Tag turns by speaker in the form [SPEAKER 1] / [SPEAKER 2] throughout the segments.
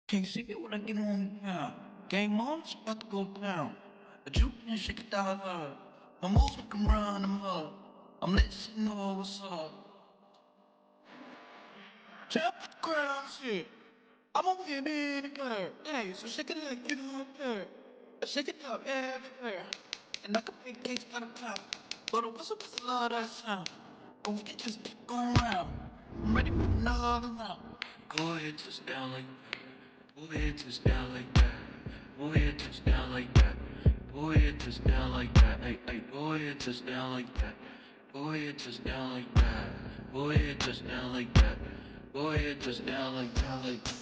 [SPEAKER 1] Can't see it when I get on now. Game on, it's about to go down. I juke and shake it down. My moves make 'em run them up. I'm listening to what's up. Tap the ground shit. I'm on here, big player. Hey, so shake it like you don't care. Shake it up everywhere. And I can make cakes out of pop. But what's up with a lot of that sound? Don't forget, just keep going round. I'm ready for another round. Go ahead, touch down like that. Go ahead, touch down like that. Go ahead, touch down like that. Go ahead, touch down like that. Hey, hey, go ahead, touch down like that. Go ahead, touch down like that. Go ahead, touch down like that. Go ahead, touch down like that. Like that.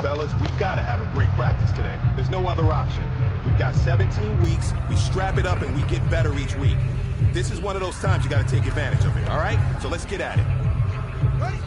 [SPEAKER 2] Fellas, we've got to have a great practice today. There's no other option. We've got 17 weeks, we strap it up, and we get better each week. This is one of those times you got to take advantage of it, all right? So let's get at it.
[SPEAKER 3] Ready?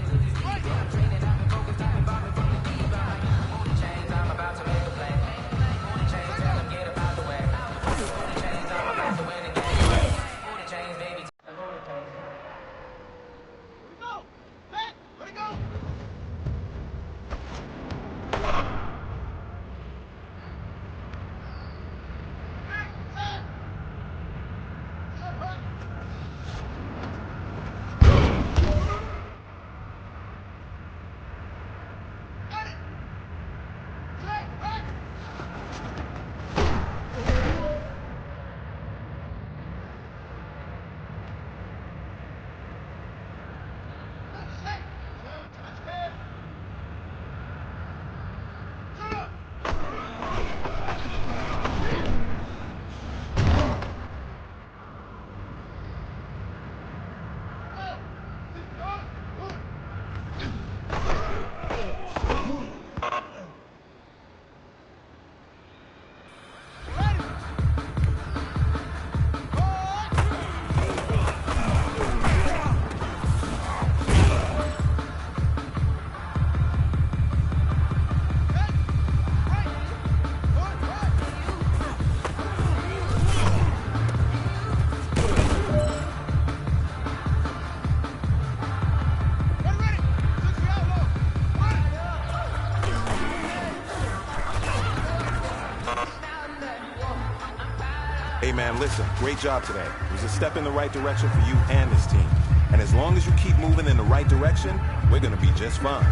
[SPEAKER 2] Hey, man, listen, great job today. It was a step in the right direction for you and this team. And as long as you keep moving in the right direction, we're going to be just fine.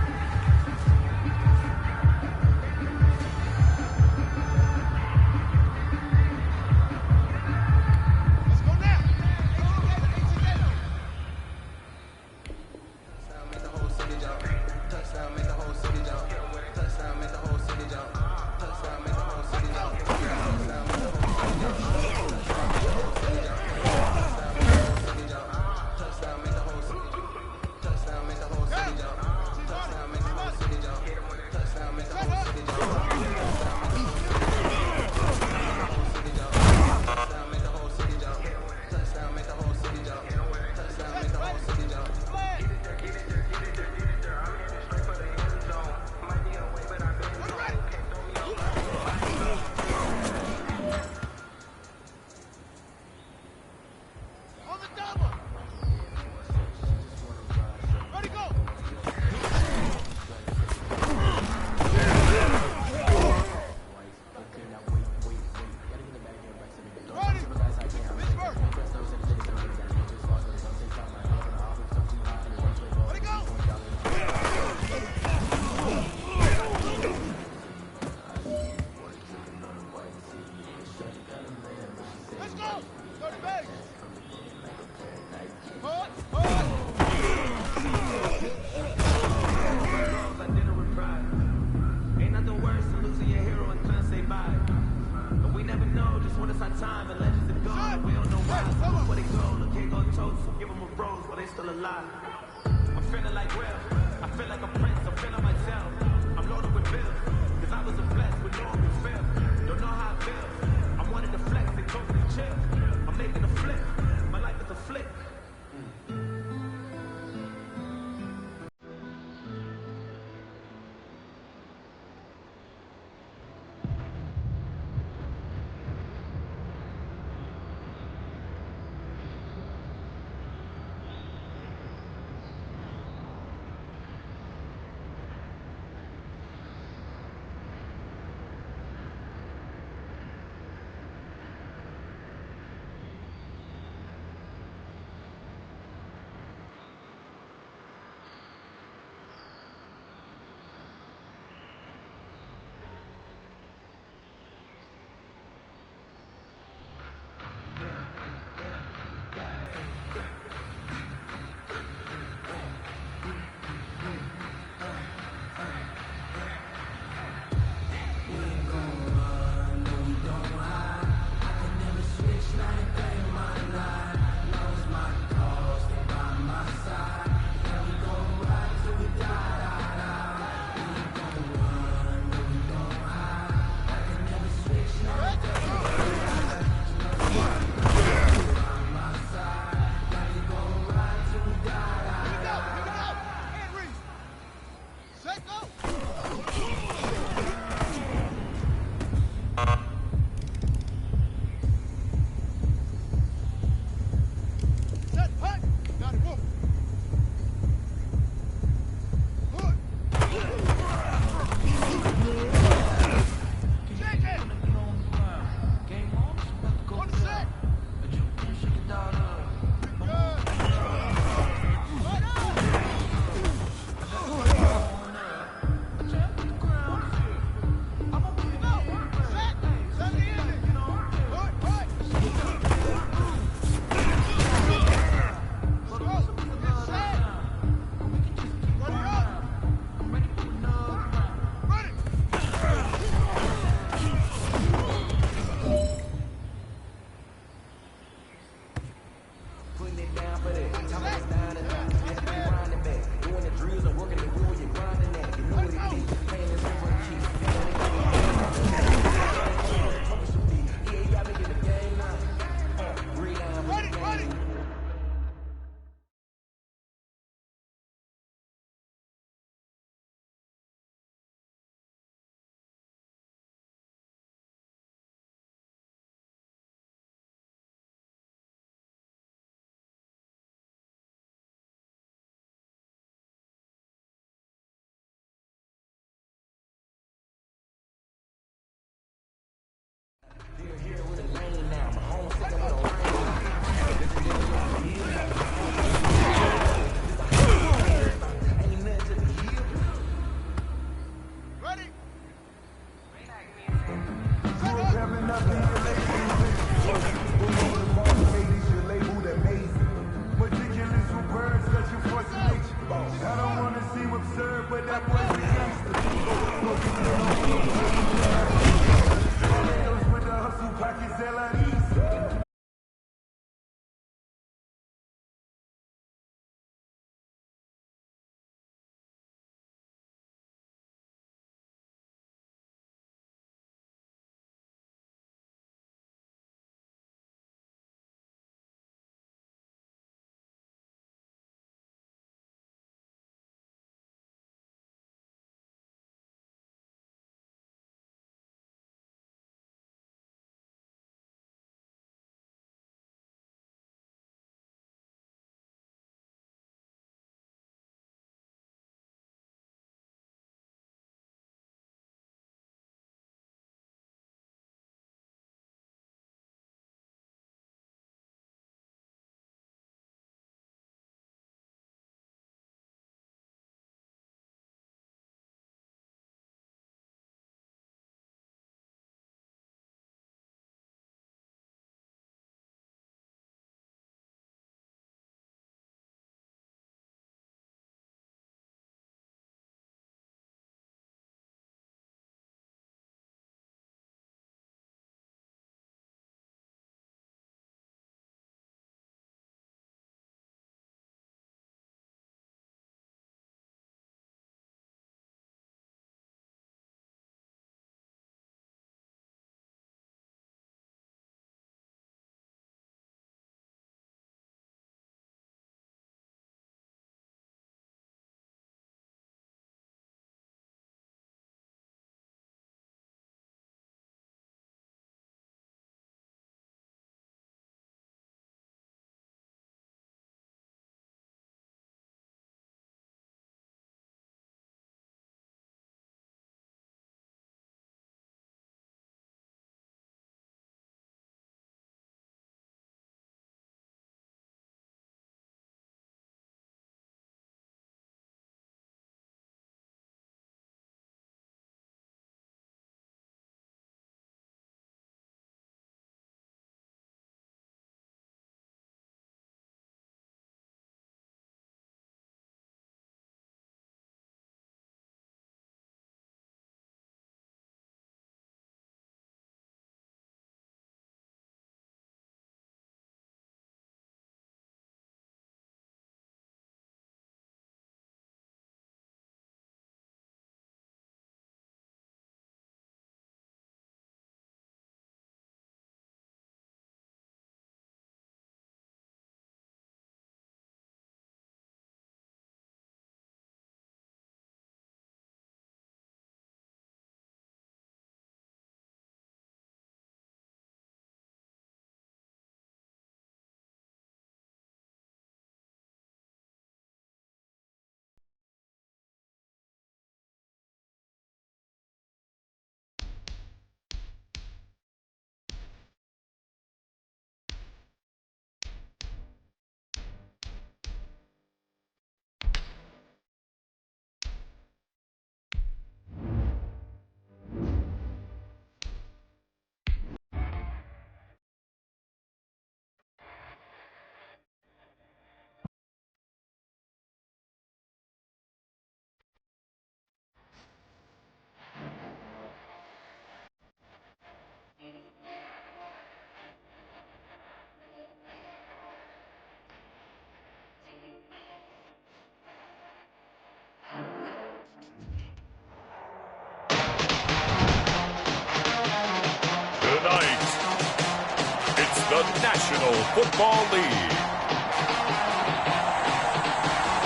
[SPEAKER 3] the National Football League.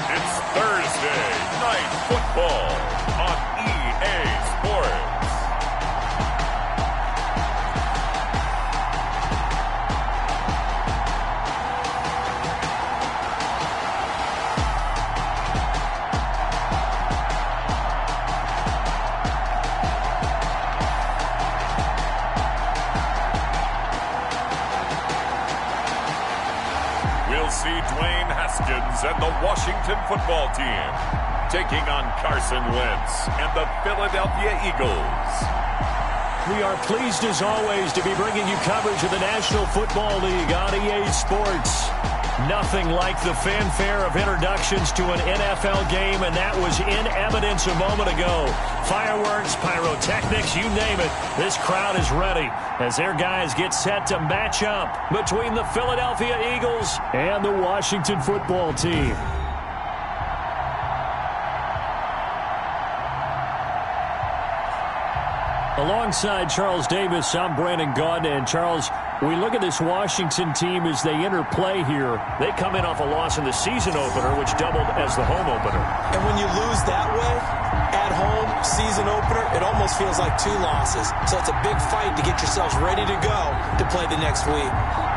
[SPEAKER 3] It's Thursday Night Football on EA Sports. See Dwayne Haskins and the Washington football team taking on Carson Wentz and the Philadelphia Eagles.
[SPEAKER 4] We are pleased as always to be bringing you coverage of the National Football League on EA Sports. Nothing like the fanfare of introductions to an NFL game, and that was in evidence a moment ago. Fireworks, pyrotechnics, you name it. This crowd is ready as their guys get set to match up between the Philadelphia Eagles and the Washington football team. Alongside Charles Davis, I'm Brandon Gaudin. And Charles, we look at this Washington team as they interplay here. They come in off a loss in the season opener, which doubled as the home opener.
[SPEAKER 5] And when you lose that way, at home, season opener, it almost feels like two losses. So it's a big fight to get yourselves ready to go to play the next week.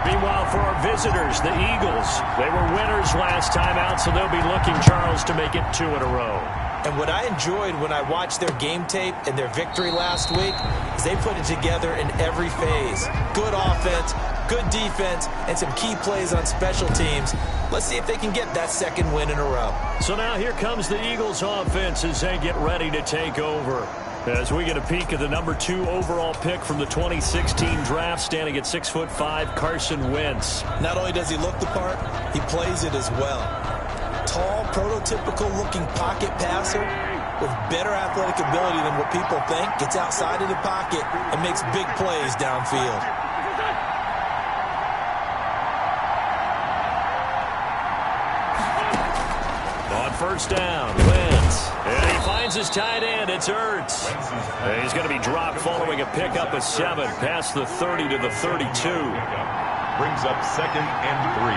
[SPEAKER 4] Meanwhile, for our visitors, the Eagles, they were winners last time out, so they'll be looking, Charles, to make it 2 in a row.
[SPEAKER 5] And what I enjoyed when I watched their game tape and their victory last week is they put it together in every phase. Good offense, good defense, and some key plays on special teams. Let's see if they can get that second win in a row.
[SPEAKER 4] So now here comes the Eagles offense as they get ready to take over. As we get a peek at the number 2 overall pick from the 2016 draft, standing at 6'5", Carson Wentz.
[SPEAKER 5] Not only does he look the part, he plays it as well. Tall, prototypical-looking pocket passer with better athletic ability than what people think. Gets outside of the pocket and makes big plays downfield.
[SPEAKER 4] On first down, Wentz. And he finds his tight end. It's Ertz. And he's going to be dropped following a pickup of 7 past the 30 to the 32.
[SPEAKER 3] Brings up 2nd and 3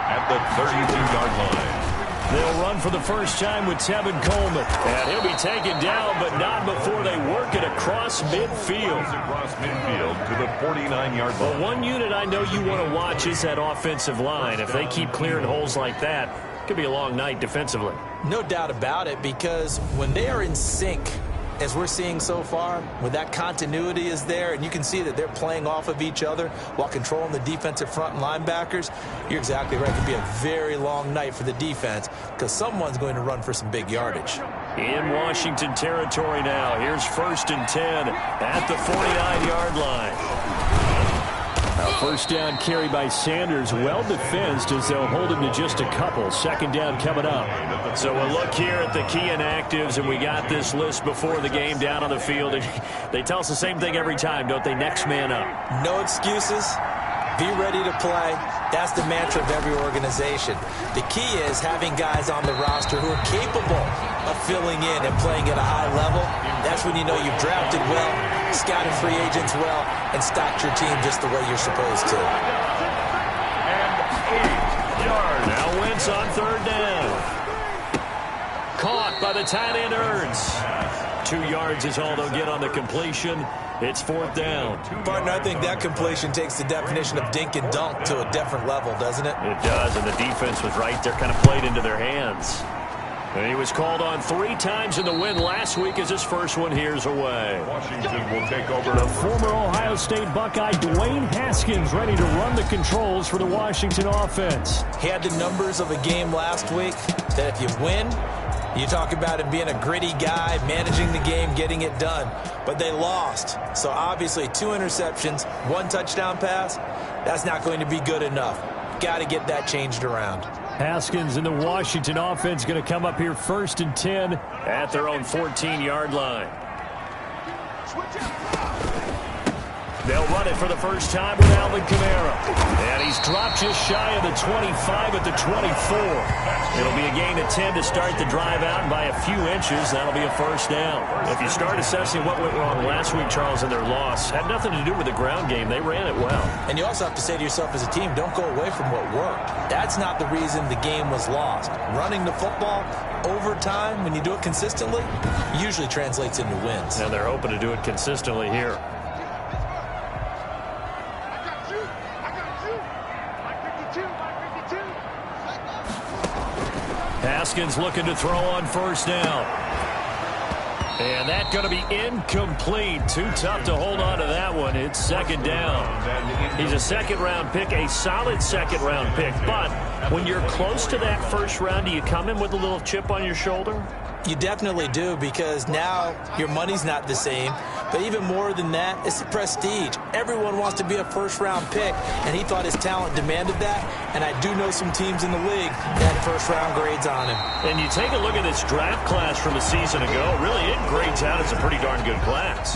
[SPEAKER 3] at the 32-yard line.
[SPEAKER 4] They'll run for the first time with Tevin Coleman. And he'll be taken down, but not before they work it across midfield.
[SPEAKER 3] Across midfield to the 49-yard line.
[SPEAKER 4] Well, one unit I know you want to watch is that offensive line. If they keep clearing holes like that, it could be a long night defensively.
[SPEAKER 5] No doubt about it, because when they are in sync, as we're seeing so far, when that continuity is there and you can see that they're playing off of each other while controlling the defensive front and linebackers, you're exactly right. It could be a very long night for the defense because someone's going to run for some big yardage.
[SPEAKER 4] In Washington territory now, here's 1st and 10 at the 49-yard line. A first down carry by Sanders, well defensed as they'll hold him to just a couple. 2nd down coming up. So we'll look here at the key inactives, and we got this list before the game down on the field. They tell us the same thing every time, don't they? Next man up.
[SPEAKER 5] No excuses. Be ready to play. That's the mantra of every organization. The key is having guys on the roster who are capable of filling in and playing at a high level. That's when you know you've drafted well, scouted free agents well, and stocked your team just the way you're supposed to.
[SPEAKER 3] And 8 yards.
[SPEAKER 4] Now Wentz on 3rd down. Caught by the tight end Ertz. 2 yards is all they'll get on the completion. It's 4th down.
[SPEAKER 5] Partner, I think that completion takes the definition of dink and dunk to a different level, doesn't it?
[SPEAKER 4] It does, and the defense was right there, kind of played into their hands. And he was called on 3 times in the win last week as his first one here's away.
[SPEAKER 3] Washington will take over.
[SPEAKER 4] The former Ohio State Buckeye Dwayne Haskins ready to run the controls for the Washington offense.
[SPEAKER 5] He had the numbers of a game last week that if you win, you talk about him being a gritty guy, managing the game, getting it done. But they lost. So obviously 2 interceptions, 1 touchdown pass, that's not going to be good enough. Got to get that changed around.
[SPEAKER 4] Haskins and the Washington offense going to come up here 1st and 10 at their own 14-yard line. They'll run it for the first time with Alvin Kamara. And he's dropped just shy of the 25 at the 24. It'll be a gain of 10 to start the drive out, and by a few inches, that'll be a first down. If you start assessing what went wrong last week, Charles, in their loss, had nothing to do with the ground game. They ran it well.
[SPEAKER 5] And you also have to say to yourself as a team, don't go away from what worked. That's not the reason the game was lost. Running the football over time, when you do it consistently, usually translates into wins.
[SPEAKER 4] And they're hoping to do it consistently here. Haskins looking to throw on first down. And that's going to be incomplete. Too tough to hold on to that one. It's second down. He's a second-round pick, a solid second-round pick. But when you're close to that first round, do you come in with a little chip on your shoulder?
[SPEAKER 5] You definitely do, because now your money's not the same. But even more than that, it's the prestige. Everyone wants to be a first-round pick, and he thought his talent demanded that. And I do know some teams in the league that had first-round grades on him.
[SPEAKER 4] And you take a look at this draft class from a season ago, really it grades out as a pretty darn good class.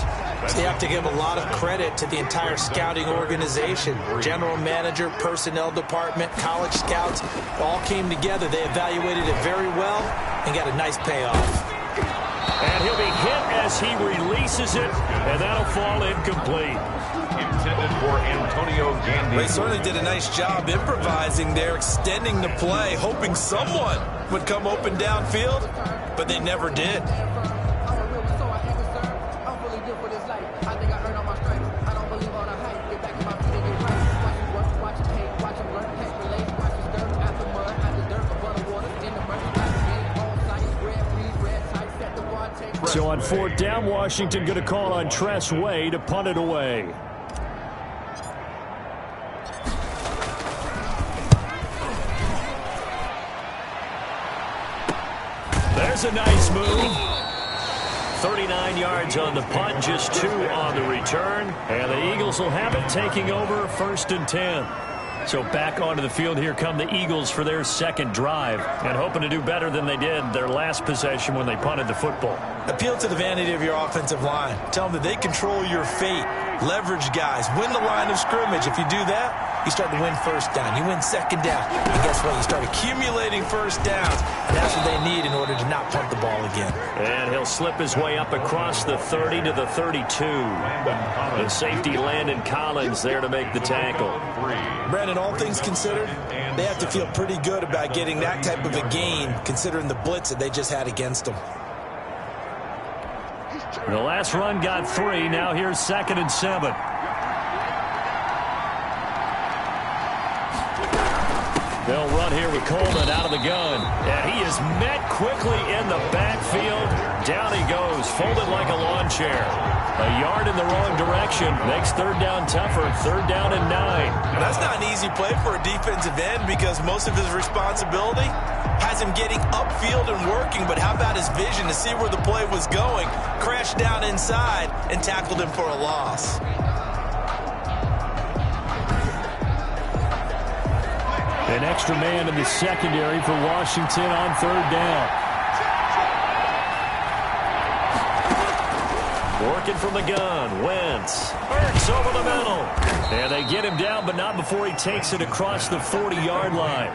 [SPEAKER 5] So you have to give a lot of credit to the entire scouting organization. General manager, personnel department, college scouts, all came together. They evaluated it very well and got a nice payoff.
[SPEAKER 4] And he'll be hit as he releases it, and that'll fall incomplete.
[SPEAKER 3] Intended for Antonio Gandy.
[SPEAKER 5] They certainly did a nice job improvising there, extending the play, hoping someone would come open downfield, but they never did.
[SPEAKER 4] So on fourth down, Washington going to call on Tress Way to punt it away. There's a nice move. 39 yards on the punt, just 2 on the return. And the Eagles will have it, taking over first and 10. So back onto the field, here come the Eagles for their second drive, and hoping to do better than they did their last possession when they punted the football.
[SPEAKER 5] Appeal to the vanity of your offensive line. Tell them that they control your fate. Leverage guys. Win the line of scrimmage. If you do that, you start to win first down. You win second down. And guess what? You start accumulating first downs. And that's what they need in order to not punt the ball again.
[SPEAKER 4] And he'll slip his way up across the 30 to the 32. The safety Landon Collins there to make the tackle.
[SPEAKER 5] Brandon, all things considered, they have to feel pretty good about getting that type of a gain, considering the blitz that they just had against them.
[SPEAKER 4] The last run got 3. Now here's 2nd and 7. They'll run here with Coleman out of the gun. And he is met quickly in the backfield. Down he goes, folded like a lawn chair. A yard in the wrong direction. Makes third down tougher. 3rd down and 9.
[SPEAKER 5] That's not an easy play for a defensive end, because most of his responsibility has him getting upfield and working. But how about his vision to see where the play was going? Crashed down inside and tackled him for a loss.
[SPEAKER 4] An extra man in the secondary for Washington on 3rd down. Working from the gun, Wentz. Hurts over the middle. And they get him down, but not before he takes it across the 40-yard line.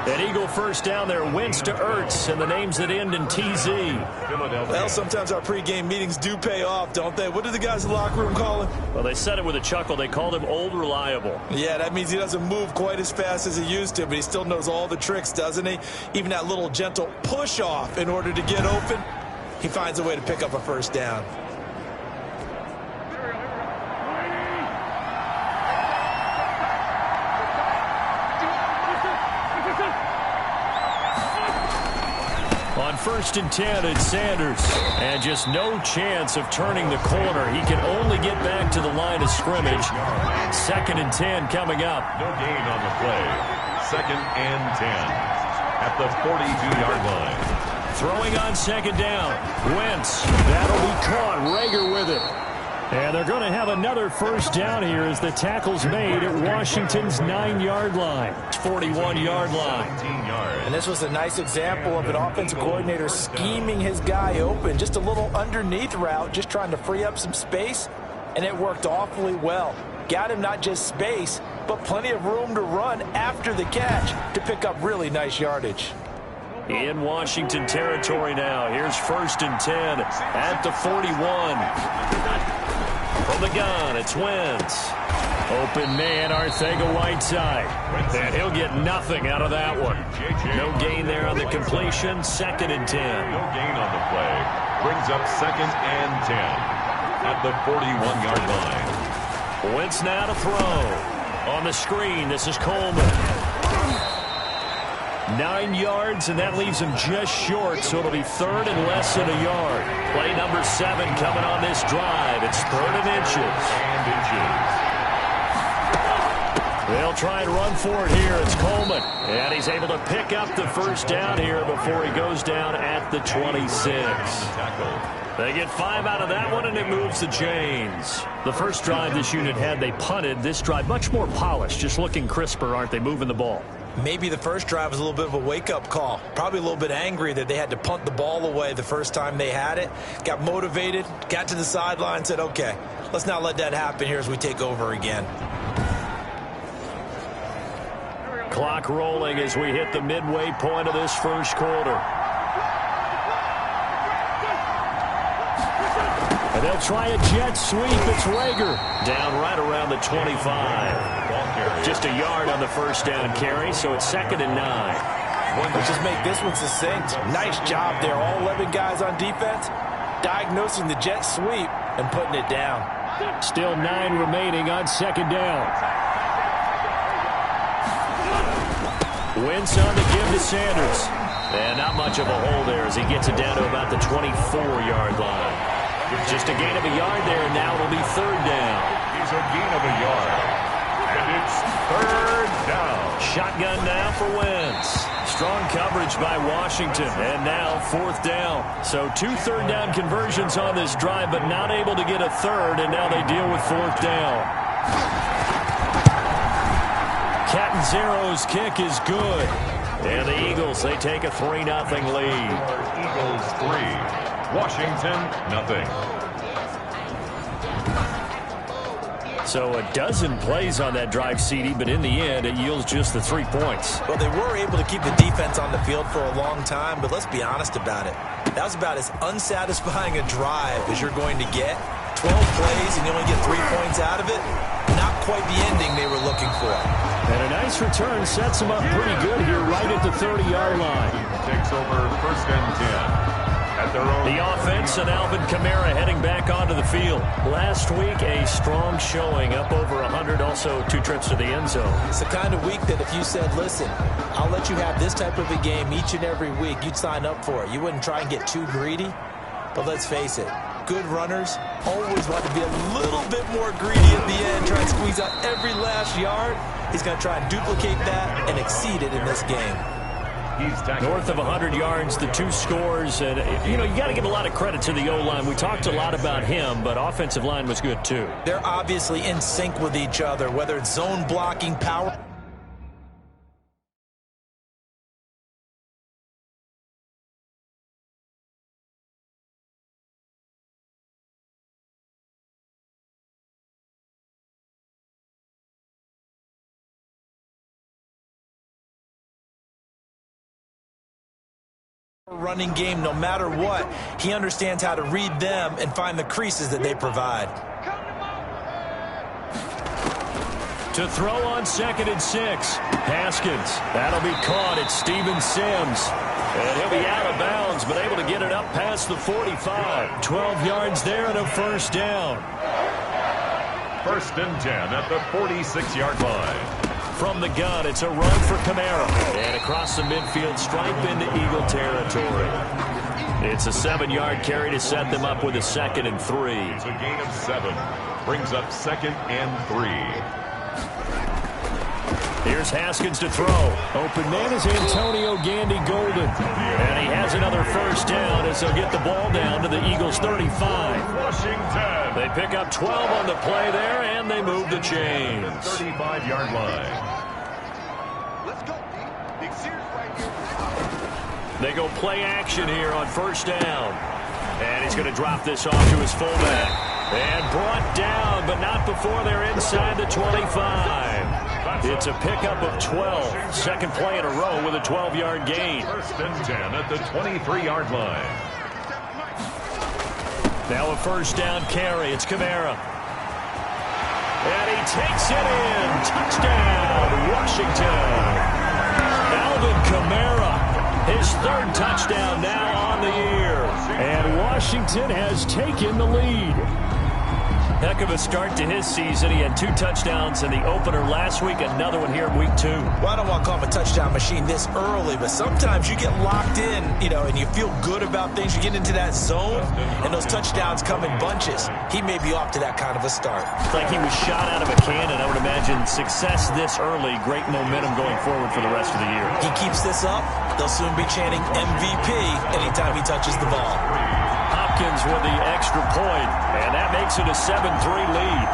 [SPEAKER 4] An Eagle first down there, Wentz to Ertz, and the names that end in TZ.
[SPEAKER 5] Well, sometimes our pregame meetings do pay off, don't they? What do the guys in the locker room call him?
[SPEAKER 4] Well, they said it with a chuckle. They called him Old Reliable.
[SPEAKER 5] Yeah, that means he doesn't move quite as fast as he used to, but he still knows all the tricks, doesn't he? Even that little gentle push-off in order to get open, he finds a way to pick up a first down.
[SPEAKER 4] On 1st and 10, it's Sanders. And just no chance of turning the corner. He can only get back to the line of scrimmage. 2nd and 10 coming up.
[SPEAKER 3] No gain on the play. 2nd and 10 at the 42-yard line.
[SPEAKER 4] Throwing on 2nd down. Wentz. That'll be caught. Rager with it. And they're going to have another first down here as the tackle's made at Washington's 9-yard line. 41-yard line.
[SPEAKER 5] And this was a nice example of an offensive coordinator scheming his guy open. Just a little underneath route, just trying to free up some space. and it worked awfully well. Got him not just space, but plenty of room to run after the catch to pick up really nice yardage.
[SPEAKER 4] In Washington territory now. Here's 1st and 10 at the 41. From the gun, it's Wentz. Open man, Arcega-Whiteside. And he'll get nothing out of that one. No gain there on the completion. 2nd and 10.
[SPEAKER 3] No gain on the play. Brings up 2nd and 10 at the 41-yard line.
[SPEAKER 4] Wentz now to throw. On the screen, this is Coleman. 9 yards, and that leaves him just short, so it'll be 3rd and less than a yard. Play number 7 coming on this drive. It's 3rd and inches. They'll try and run for it here. It's Coleman, and he's able to pick up the 1st down here before he goes down at the 26. They get 5 out of that one, and it moves the chains. The first drive this unit had, they punted. This drive, much more polished, just looking crisper, aren't they, moving the ball?
[SPEAKER 5] Maybe the first drive was a little bit of a wake-up call. Probably a little bit angry that they had to punt the ball away the first time they had it. Got motivated, got to the sideline, said, okay, let's not let that happen here as we take over again.
[SPEAKER 4] Clock rolling as we hit the midway point of this first quarter. And they'll try a jet sweep. It's Rager down right around the 25. Just a yard on the first down carry, so it's 2nd and 9.
[SPEAKER 5] Let's just make this one succinct. Nice job there. All 11 guys on defense diagnosing the jet sweep and putting it down.
[SPEAKER 4] Still 9 remaining on 2nd down. Wentz on the give to Sanders. And not much of a hole there as he gets it down to about the 24-yard line. Just a gain of a yard there, and now it'll be 3rd down.
[SPEAKER 3] He's a gain of a yard. And it's 3rd down.
[SPEAKER 4] Shotgun now for Wentz. Strong coverage by Washington, and now 4th down. So 2 3rd down conversions on this drive, but not able to get a 3rd, and now they deal with 4th down. Catanzaro's kick is good. And the Eagles, they take a 3-0 lead.
[SPEAKER 3] Eagles 3, Washington nothing.
[SPEAKER 4] So a dozen plays on that drive, CD, but in the end, it yields just the 3 points.
[SPEAKER 5] Well, they were able to keep the defense on the field for a long time, but let's be honest about it. That was about as unsatisfying a drive as you're going to get. 12 plays and you only get 3 points out of it. Not quite the ending they were looking for.
[SPEAKER 4] And a nice return sets them up pretty good here right at the 30-yard line.
[SPEAKER 3] Takes over 1st and 10.
[SPEAKER 4] The offense and Alvin Kamara heading back onto the field. Last week, a strong showing, up over 100, also 2 trips to the end zone.
[SPEAKER 5] It's the kind of week that if you said, listen, I'll let you have this type of a game each and every week, you'd sign up for it. You wouldn't try and get too greedy. But let's face it, good runners always want to be a little bit more greedy at the end, try and squeeze out every last yard. He's going to try and duplicate that and exceed it in this game.
[SPEAKER 4] North of 100 yards, the 2 scores, and you got to give a lot of credit to the O-line. We talked a lot about him, but offensive line was good too.
[SPEAKER 5] They're obviously in sync with each other, whether it's zone blocking, power. Running game, no matter what, he understands how to read them and find the creases that they provide.
[SPEAKER 4] To throw on 2nd and 6, Haskins. That'll be caught. It's Steven Sims. And he'll be out of bounds, but able to get it up past the 45. 12 yards there and a 1st down.
[SPEAKER 3] 1st and 10 at the 46-yard line.
[SPEAKER 4] From the gun, it's a run for Kamara. And across the midfield stripe into Eagle territory. It's a 7-yard carry to set them up with a 2nd and 3.
[SPEAKER 3] It's a gain of 7. Brings up 2nd and 3.
[SPEAKER 4] Here's Haskins to throw. Open man is Antonio Gandy Golden. And he has another 1st down as they'll get the ball down to the Eagles' 35.
[SPEAKER 3] Washington.
[SPEAKER 4] They pick up 12 on the play there, and they move the chains.
[SPEAKER 3] 35-yard line.
[SPEAKER 4] They go play action here on 1st down. And he's going to drop this off to his fullback. And brought down, but not before they're inside the 25. It's a pickup of 12. Second play in a row with a 12-yard gain.
[SPEAKER 3] First and 10 at the 23-yard line.
[SPEAKER 4] Now a first down carry. It's Kamara. And he takes it in. Touchdown, Washington. Alvin Kamara, his third touchdown now on the year. And Washington has taken the lead. Heck of a start to his season. He had 2 touchdowns in the opener last week, another one here in week 2.
[SPEAKER 5] Well, I don't want to call him a touchdown machine this early, but sometimes you get locked in, and you feel good about things. You get into that zone, and those touchdowns come in bunches. He may be off to that kind of a start.
[SPEAKER 4] It's like he was shot out of a cannon. I would imagine success this early, great momentum going forward for the rest of the year.
[SPEAKER 5] He keeps this up, they'll soon be chanting MVP anytime he touches the ball.
[SPEAKER 4] Hopkins with the extra point, and that makes it a 7-3 lead.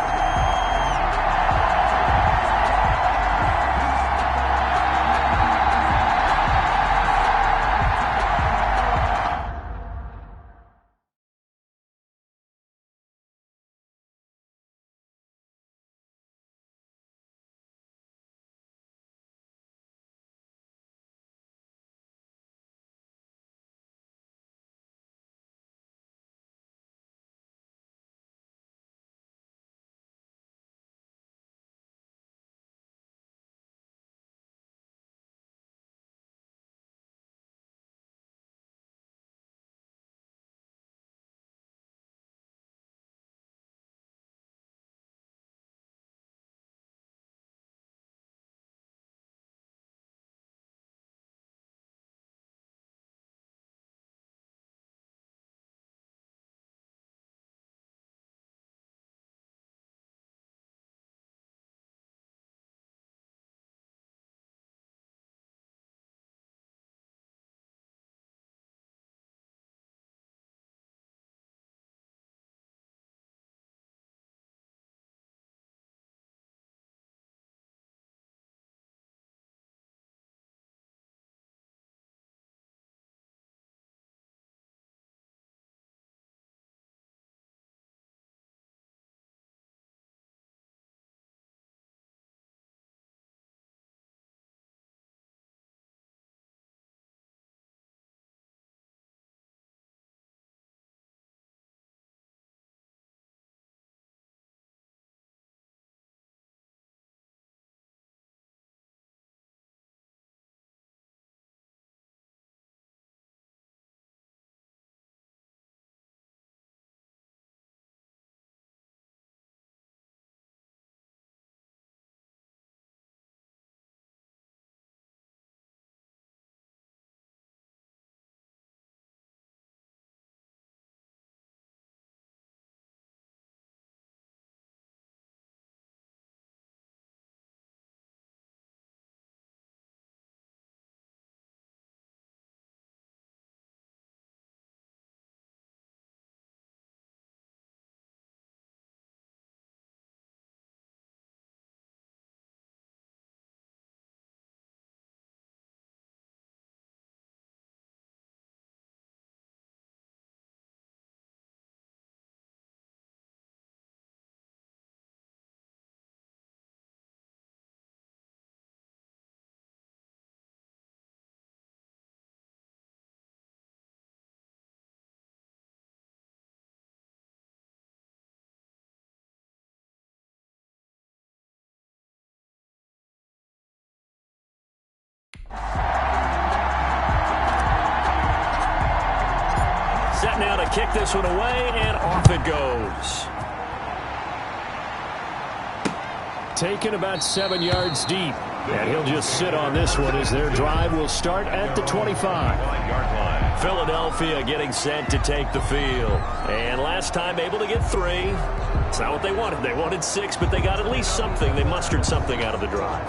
[SPEAKER 4] Set now to kick this one away, and off it goes. Taken about 7 yards deep. And he'll just sit on this one as their drive will start at the 25. Philadelphia getting set to take the field. And last time able to get 3. It's not what they wanted. They wanted 6, but they got at least something. They mustered something out of the drive.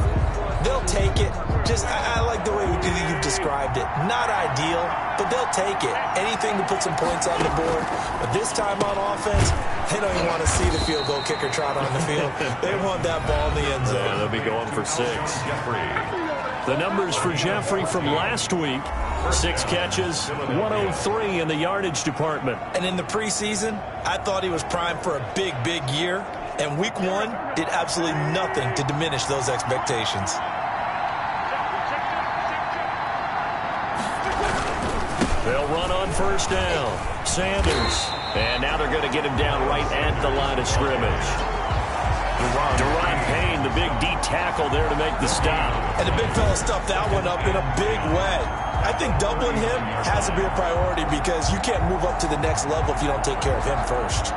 [SPEAKER 5] They'll take it. I like the way you described it. Not ideal, but they'll take it. Anything to put some points on the board. But this time on offense, they don't even want to see the field goal kicker trot on the field. They want that ball in the end zone.
[SPEAKER 4] Yeah, they'll be going for 6. The numbers for Jeffrey from last week: 6 catches, 103 in the yardage department.
[SPEAKER 5] And in the preseason, I thought he was primed for a big, big year. And week 1 did absolutely nothing to diminish those expectations.
[SPEAKER 4] They'll run on first down. Sanders. And now they're going to get him down right at the line of scrimmage. Deron Payne, the big D tackle there to make the stop.
[SPEAKER 5] And the big fella stuffed that one up in a big way. I think doubling him has to be a priority because you can't move up to the next level if you don't take care of him first.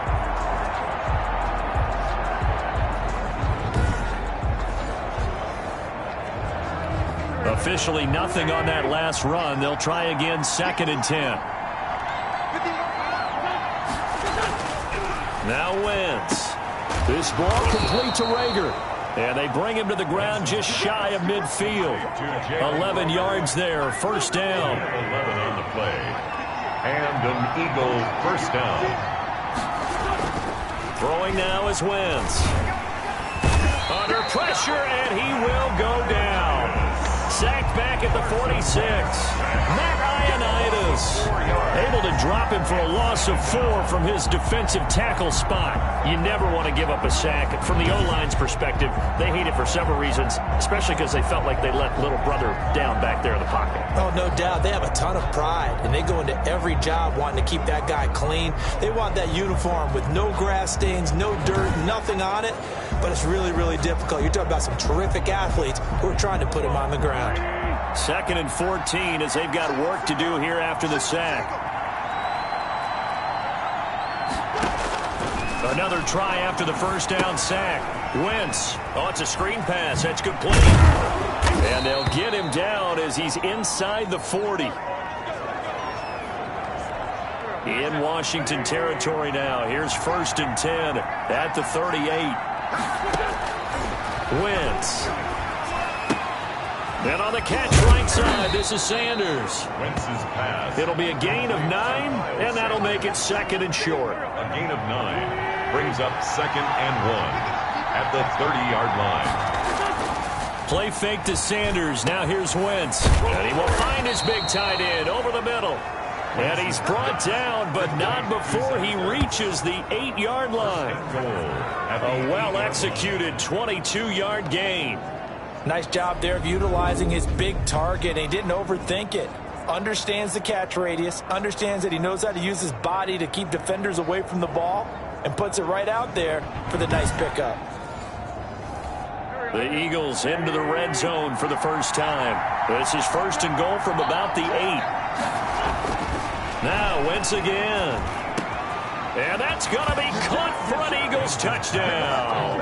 [SPEAKER 4] Officially nothing on that last run. They'll try again, 2nd and 10. Now Wentz. This ball complete to Rager. And they bring him to the ground just shy of midfield. 11 yards there, first down.
[SPEAKER 3] 11 on the play. And an Eagle first down.
[SPEAKER 4] Throwing now is Wentz. Under pressure, and he will go down. Sacked back at the 46. Matt Ioannidis able to drop him for a loss of 4 from his defensive tackle spot. You never want to give up a sack. From the O-line's perspective, they hate it for several reasons, especially because they felt like they let little brother down back there in the pocket.
[SPEAKER 5] Oh, no doubt. They have a ton of pride, and they go into every job wanting to keep that guy clean. They want that uniform with no grass stains, no dirt, nothing on it. But it's really, really difficult. You're talking about some terrific athletes who are trying to put him on the ground.
[SPEAKER 4] 2nd and 14 as they've got work to do here after the sack. Another try after the first down sack. Wentz. Oh, it's a screen pass. That's complete. And they'll get him down as he's inside the 40. In Washington territory now. Here's 1st and 10 at the 38. Wentz. And on the catch right side, this is Sanders.
[SPEAKER 3] Wentz's pass.
[SPEAKER 4] It'll be a gain of 9, and that'll make it 2nd and short.
[SPEAKER 3] A gain of 9 brings up 2nd and 1 at the 30-yard line.
[SPEAKER 4] Play fake to Sanders. Now here's Wentz. And he will find his big tight end over the middle. And he's brought down, but not before he reaches the 8-yard line. A well-executed 22-yard gain.
[SPEAKER 5] Nice job there of utilizing his big target. He didn't overthink it. Understands the catch radius. Understands that he knows how to use his body to keep defenders away from the ball. And puts it right out there for the nice pickup.
[SPEAKER 4] The Eagles into the red zone for the first time. This is 1st and goal from about the 8. Now Wentz again. And that's going to be caught for an Eagles touchdown.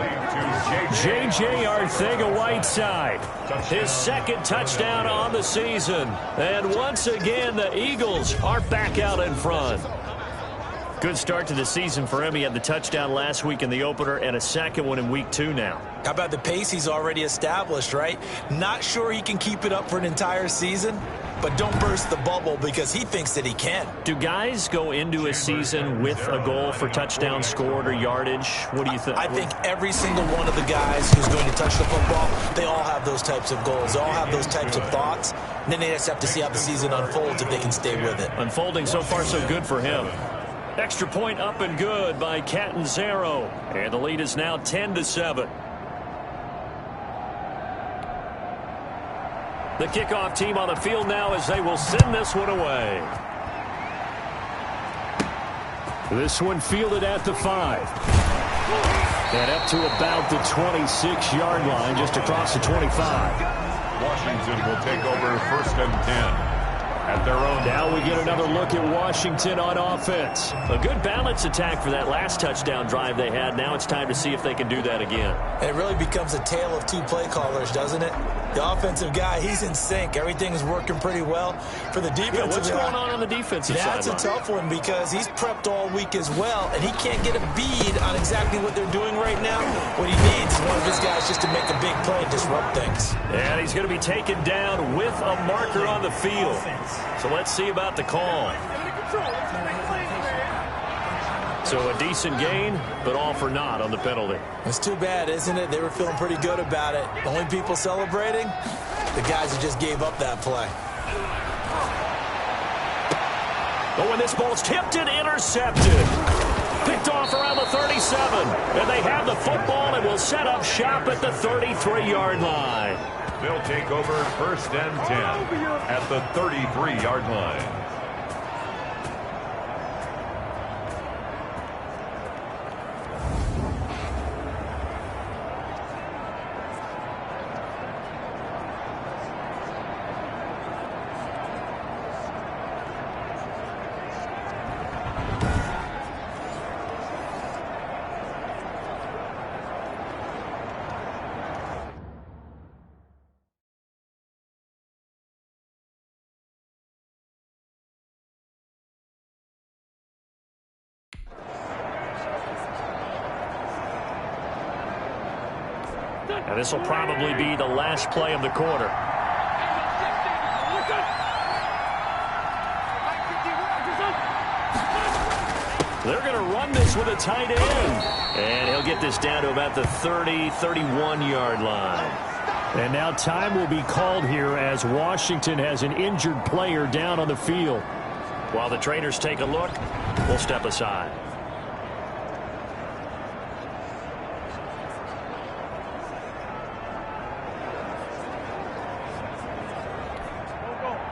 [SPEAKER 4] J.J. Arcega-Whiteside, his 2nd touchdown on the season. And once again, the Eagles are back out in front. Good start to the season for him. He had the touchdown last week in the opener and a 2nd one in week 2 now.
[SPEAKER 5] How about the pace he's already established, right? Not sure he can keep it up for an entire season, but don't burst the bubble because he thinks that he can.
[SPEAKER 4] Do guys go into a season with a goal for touchdown scored or yardage? What do you think?
[SPEAKER 5] I think every single one of the guys who's going to touch the football, they all have those types of goals. They all have those types of thoughts. And then they just have to see how the season unfolds if they can stay with it.
[SPEAKER 4] Unfolding so far so good for him. Extra point up and good by Catanzaro. And the lead is now 10-7. The kickoff team on the field now as they will send this one away. This one fielded at the 5. And up to about the 26-yard line, just across the 25.
[SPEAKER 3] Washington will take over 1st and 10. At their own.
[SPEAKER 4] Now we get another look at Washington on offense. A good balance attack for that last touchdown drive they had. Now it's time to see if they can do that again.
[SPEAKER 5] It really becomes a tale of 2 play callers, doesn't it? The offensive guy, he's in sync. Everything's working pretty well. For the defensive
[SPEAKER 4] what's going on the defensive side?
[SPEAKER 5] That's a tough one because he's prepped all week as well, and he can't get a bead on exactly what they're doing right now. What he needs is one of his guys just to make a big play and disrupt things.
[SPEAKER 4] And he's going to be taken down with a marker on the field. So let's see about the call. So a decent gain, but all for naught on the penalty.
[SPEAKER 5] It's too bad, isn't it? They were feeling pretty good about it. The only people celebrating, the guys who just gave up that play.
[SPEAKER 4] But when this ball's tipped and intercepted. Picked off around the 37. And they have the football and will set up shop at the 33-yard line.
[SPEAKER 3] They'll take over 1st and 10 at the 33-yard line.
[SPEAKER 4] And this will probably be the last play of the quarter. They're going to run this with a tight end. And he'll get this down to about the 30, 31-yard line. And now time will be called here as Washington has an injured player down on the field. While the trainers take a look, we'll step aside.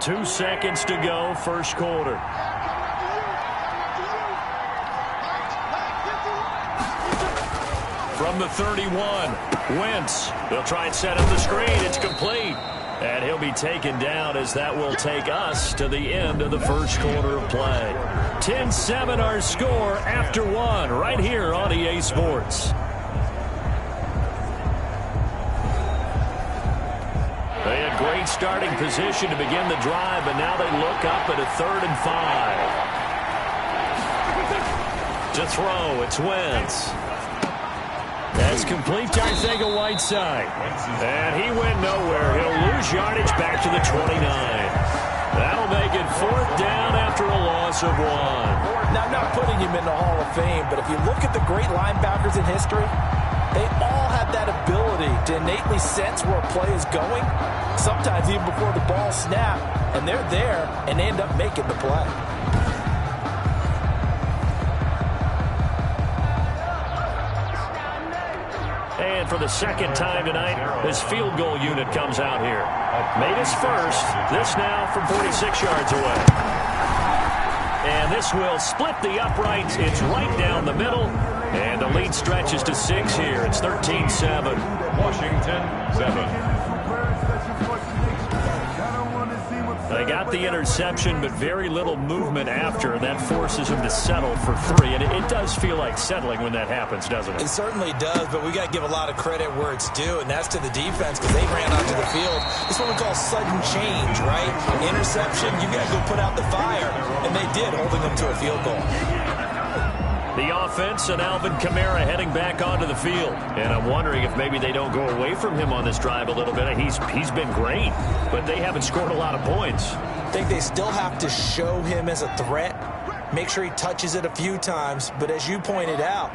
[SPEAKER 4] Two seconds to go, first quarter. From the 31, Wentz. They'll try and set up the screen. It's complete. And he'll be taken down as that will take us to the end of the first quarter of play. 10-7 our score after one right here on EA Sports. They had great starting position to begin the drive, but now they look up at a 3rd and 5. To throw, it's Wentz. That's complete to Arcega-Whiteside. And he went nowhere. He'll lose yardage back to the 29. That'll make it 4th down after a loss of 1.
[SPEAKER 5] Now, I'm not putting him in the Hall of Fame, but if you look at the great linebackers in history, they all have that ability to innately sense where a play is going, sometimes even before the ball snaps, and they're there and they end up making the play.
[SPEAKER 4] And for the second time tonight, his field goal unit comes out here. Made his first. This now from 46 yards away. And this will split the uprights. It's right down the middle. And the lead stretches to 6 here. It's 13-7.
[SPEAKER 3] Washington 7.
[SPEAKER 4] They got the interception, but very little movement after, and that forces him to settle for 3. And it does feel like settling when that happens, doesn't it?
[SPEAKER 5] It certainly does, but we got to give a lot of credit where it's due, and that's to the defense because they ran onto the field. It's what we call sudden change, right? Interception, you got to go put out the fire, and they did, holding them to a field goal.
[SPEAKER 4] The offense and Alvin Kamara heading back onto the field. And I'm wondering if maybe they don't go away from him on this drive a little bit. He's been great, but they haven't scored a lot of points.
[SPEAKER 5] I think they still have to show him as a threat. Make sure he touches it a few times. But as you pointed out,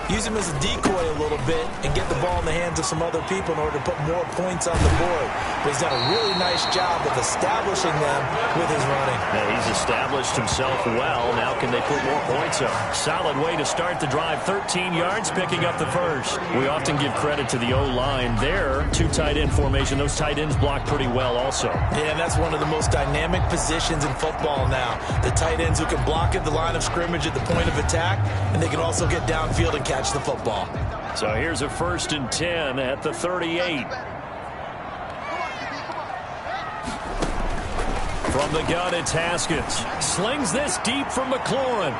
[SPEAKER 5] use him as a decoy a little bit and get the ball in the hands of some other people in order to put more points on the board. But he's done a really nice job of establishing them with his running.
[SPEAKER 4] Yeah, he's established himself well. Now can they put more points up? Solid way to start the drive. 13 yards, picking up the first. We often give credit to the O-line there. 2 tight end formation. Those tight ends block pretty well also.
[SPEAKER 5] Yeah, that's one of the most dynamic positions in football now. The tight ends who can block at the line of scrimmage at the point of attack, and they can also get downfield and catch the football.
[SPEAKER 4] So here's a 1st and 10 at the 38. From the gun, it's Haskins. Slings this deep from McLaurin.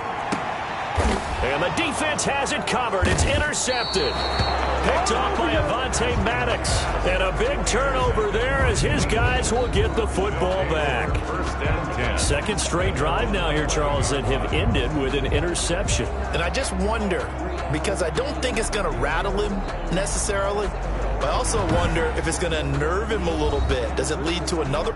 [SPEAKER 4] And the defense has it covered. It's intercepted. Picked off by Avonte Maddox. And a big turnover there as his guys will get the football back.
[SPEAKER 3] 1st and 10.
[SPEAKER 4] Second straight drive now here, Charles, that have ended with an interception.
[SPEAKER 5] And I just wonder, because I don't think it's going to rattle him necessarily, but I also wonder if it's going to unnerve him a little bit. Does it lead to another...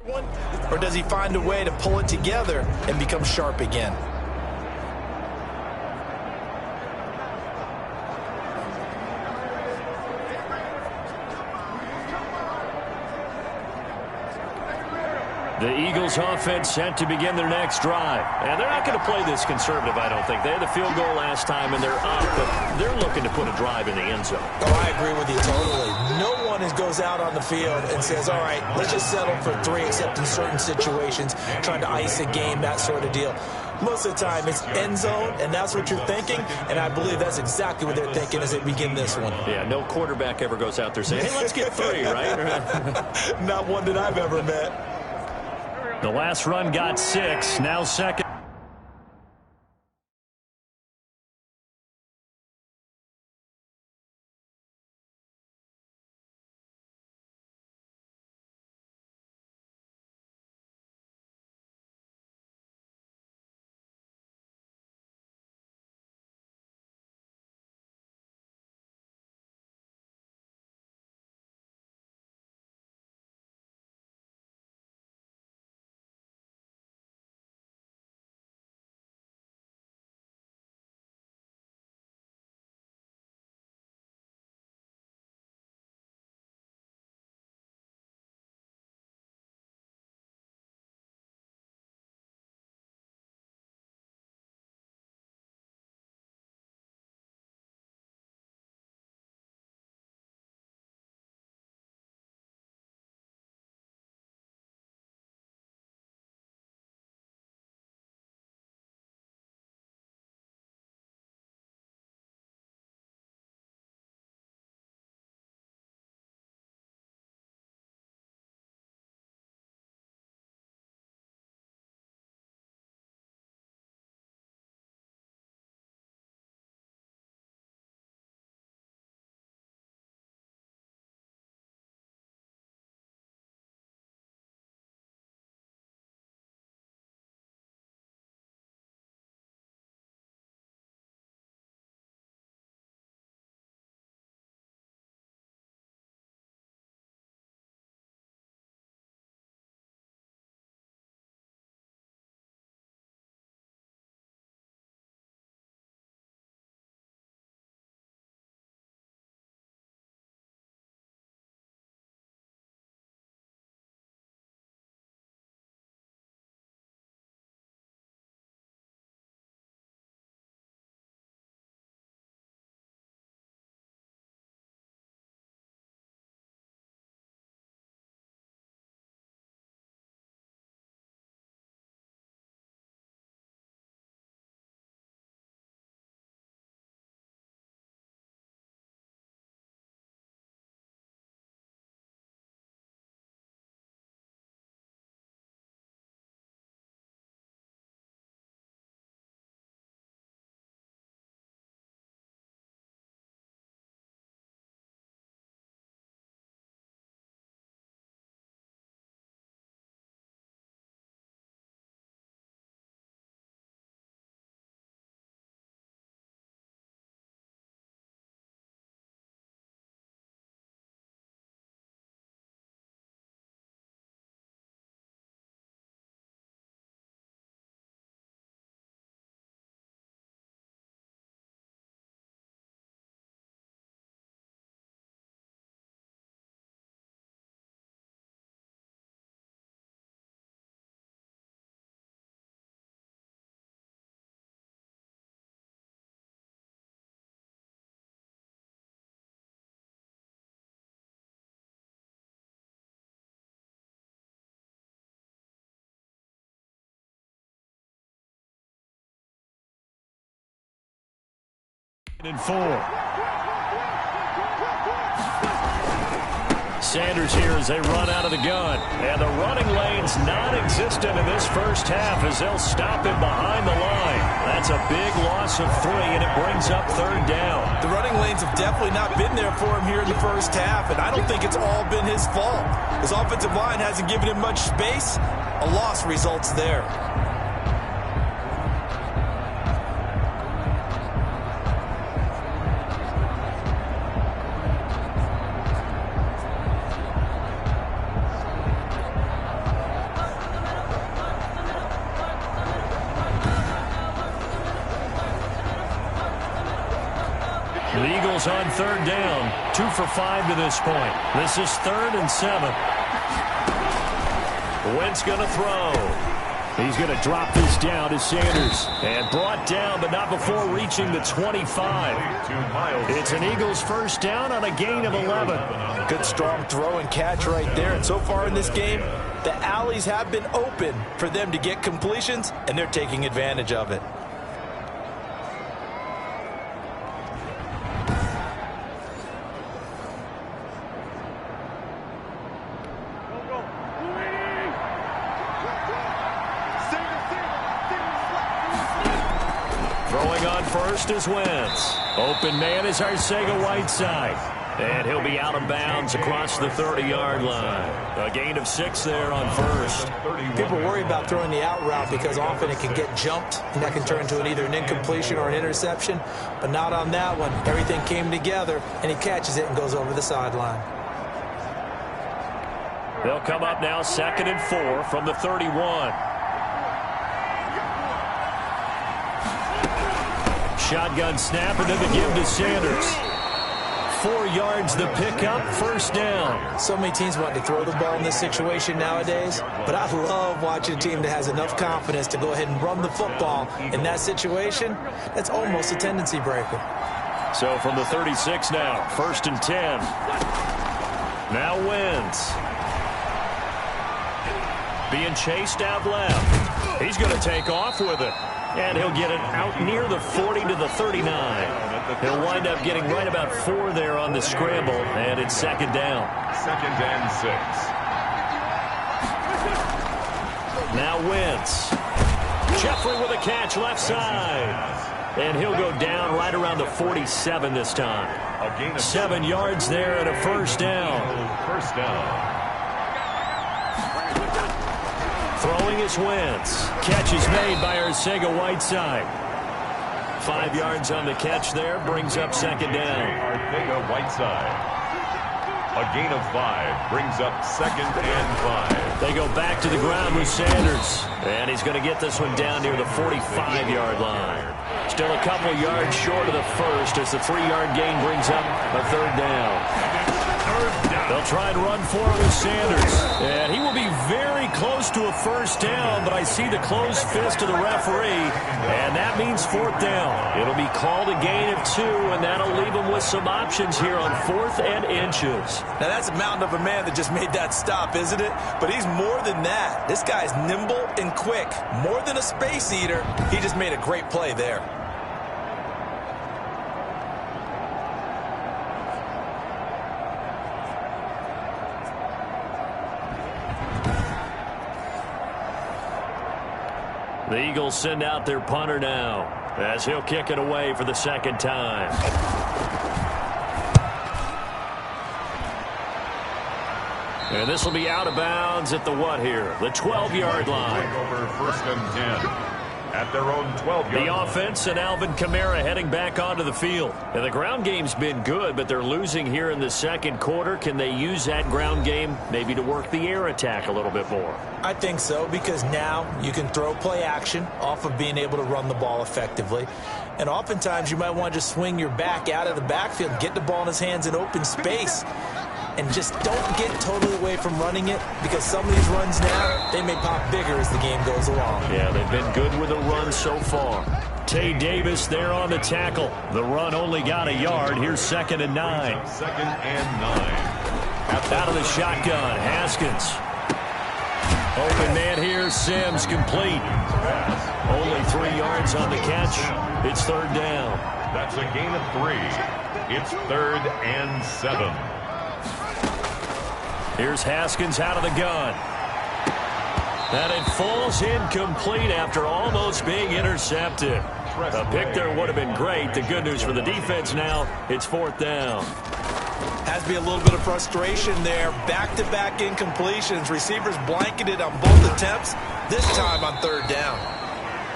[SPEAKER 5] Or does he find a way to pull it together and become sharp again?
[SPEAKER 4] The Eagles offense set to begin their next drive. And they're not going to play this conservative, I don't think. They had the field goal last time, and they're up, but they're looking to put a drive in the end zone.
[SPEAKER 5] Oh, I agree with you totally. No one goes out on the field and says, all right, let's just settle for 3, except in certain situations, trying to ice a game, that sort of deal. Most of the time, it's end zone, and that's what you're thinking, and I believe that's exactly what they're thinking as they begin this one.
[SPEAKER 4] Yeah, no quarterback ever goes out there saying, hey, let's get 3, right?
[SPEAKER 5] Not one that I've ever met.
[SPEAKER 4] The last run got 6, now second. And 4. Sanders here as they run out of the gun. And the running lane's non-existent in this first half as they'll stop him behind the line. That's a big loss of 3, and it brings up 3rd down.
[SPEAKER 5] The running lanes have definitely not been there for him here in the first half, and I don't think it's all been his fault. His offensive line hasn't given him much space. A loss results there.
[SPEAKER 4] Eagles on third down. 2 for 5 to this point. This is 3rd and 7. Wentz going to throw. He's going to drop this down to Sanders. And brought down, but not before reaching the 25. It's an Eagles first down on a gain of 11.
[SPEAKER 5] Good strong throw and catch right there. And so far in this game, the alleys have been open for them to get completions, and they're taking advantage of it.
[SPEAKER 4] Throwing on first is Wentz. Open man is Arcega-Whiteside. And he'll be out of bounds across the 30-yard line. A gain of 6 there on first.
[SPEAKER 5] People worry about throwing the out route because often it can get jumped, and that can turn into either an incompletion or an interception. But not on that one. Everything came together, and he catches it and goes over the sideline.
[SPEAKER 4] They'll come up now 2nd and 4 from the 31. Shotgun snap, and then the give to Sanders. 4 yards the pickup, first down.
[SPEAKER 5] So many teams want to throw the ball in this situation nowadays, but I love watching a team that has enough confidence to go ahead and run the football. In that situation, that's almost a tendency breaker.
[SPEAKER 4] So from the 36 now, 1st and 10. Now Wentz. Being chased out left. He's going to take off with it. And he'll get it out near the 40 to the 39. He'll wind up getting right about 4 there on the scramble, and it's 2nd down.
[SPEAKER 3] 2nd and 6.
[SPEAKER 4] Now Wentz. Jeffrey with a catch left side. And he'll go down right around the 47 this time. 7 yards there and a first down.
[SPEAKER 3] First down.
[SPEAKER 4] Throwing is Wentz. Catch is made by Arcega-Whiteside. 5 yards on the catch there, brings up 2nd down.
[SPEAKER 3] Arcega-Whiteside. A gain of 5 brings up 2nd and 5.
[SPEAKER 4] They go back to the ground with Sanders. And he's going to get this one down near the 45-yard line. Still a couple yards short of the first as the 3-yard gain brings up a 3rd down. They'll try and run for it with Sanders. And he will be very close to a first down, but I see the closed fist of the referee, and that means 4th down. It'll be called a gain of 2, and that'll leave him with some options here on 4th and inches.
[SPEAKER 5] Now, that's a mountain of a man that just made that stop, isn't it? But he's more than that. This guy's nimble and quick. More than a space eater, he just made a great play there.
[SPEAKER 4] The Eagles send out their punter now as he'll kick it away for the 2nd time. And this will be out of bounds at the what here? The 12-yard line.
[SPEAKER 3] Over 1st and 10. At their own 12-yard line.
[SPEAKER 4] The offense and Alvin Kamara heading back onto the field. And the ground game's been good, but they're losing here in the 2nd quarter. Can they use that ground game maybe to work the air attack a little bit more?
[SPEAKER 5] I think so, because now you can throw play action off of being able to run the ball effectively. And oftentimes you might want to just swing your back out of the backfield, get the ball in his hands in open space, and just don't get totally away from running it, because some of these runs now, they may pop bigger as the game goes along.
[SPEAKER 4] Yeah, they've been good with a run so far. Tay Davis there on the tackle. The run only got a yard. Here's 2nd and 9.
[SPEAKER 3] 2nd and 9.
[SPEAKER 4] Out of the shotgun, Haskins. Open man here, Sims complete. Only 3 yards on the catch. It's 3rd down.
[SPEAKER 3] That's a gain of 3. It's 3rd and 7.
[SPEAKER 4] Here's Haskins out of the gun. And it falls incomplete after almost being intercepted. A pick there would have been great. The good news for the defense now, it's 4th down.
[SPEAKER 5] Has to be a little bit of frustration there. Back-to-back incompletions. Receivers blanketed on both attempts, this time on 3rd down.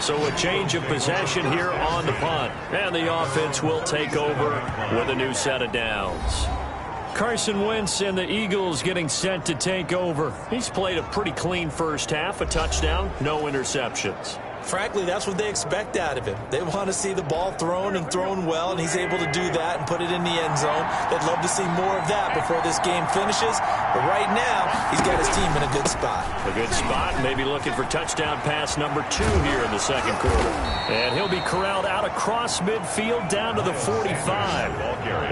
[SPEAKER 4] So a change of possession here on the punt. And the offense will take over with a new set of downs. Carson Wentz and the Eagles getting set to take over. He's played a pretty clean first half, a touchdown, no interceptions.
[SPEAKER 5] Frankly, that's what they expect out of him. They want to see the ball thrown and thrown well, and he's able to do that and put it in the end zone. They'd love to see more of that before this game finishes. But right now, he's got his team in a good spot.
[SPEAKER 4] A good spot, maybe looking for touchdown pass number 2 here in the second quarter. And he'll be corralled out across midfield down to the 45.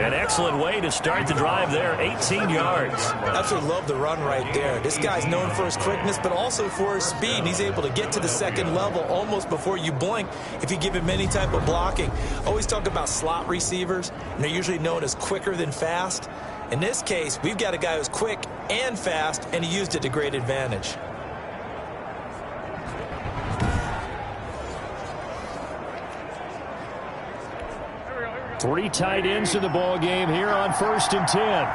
[SPEAKER 4] An excellent way to start the drive there, 18 yards.
[SPEAKER 5] Absolutely love the run right there. This guy's known for his quickness, but also for his speed. He's able to get to the second level almost before you blink if you give him any type of blocking. Always talk about slot receivers, and they're usually known as quicker than fast. In this case, we've got a guy who's quick and fast, and he used it to great advantage.
[SPEAKER 4] Three tight ends in the ball game here on 1st and 10.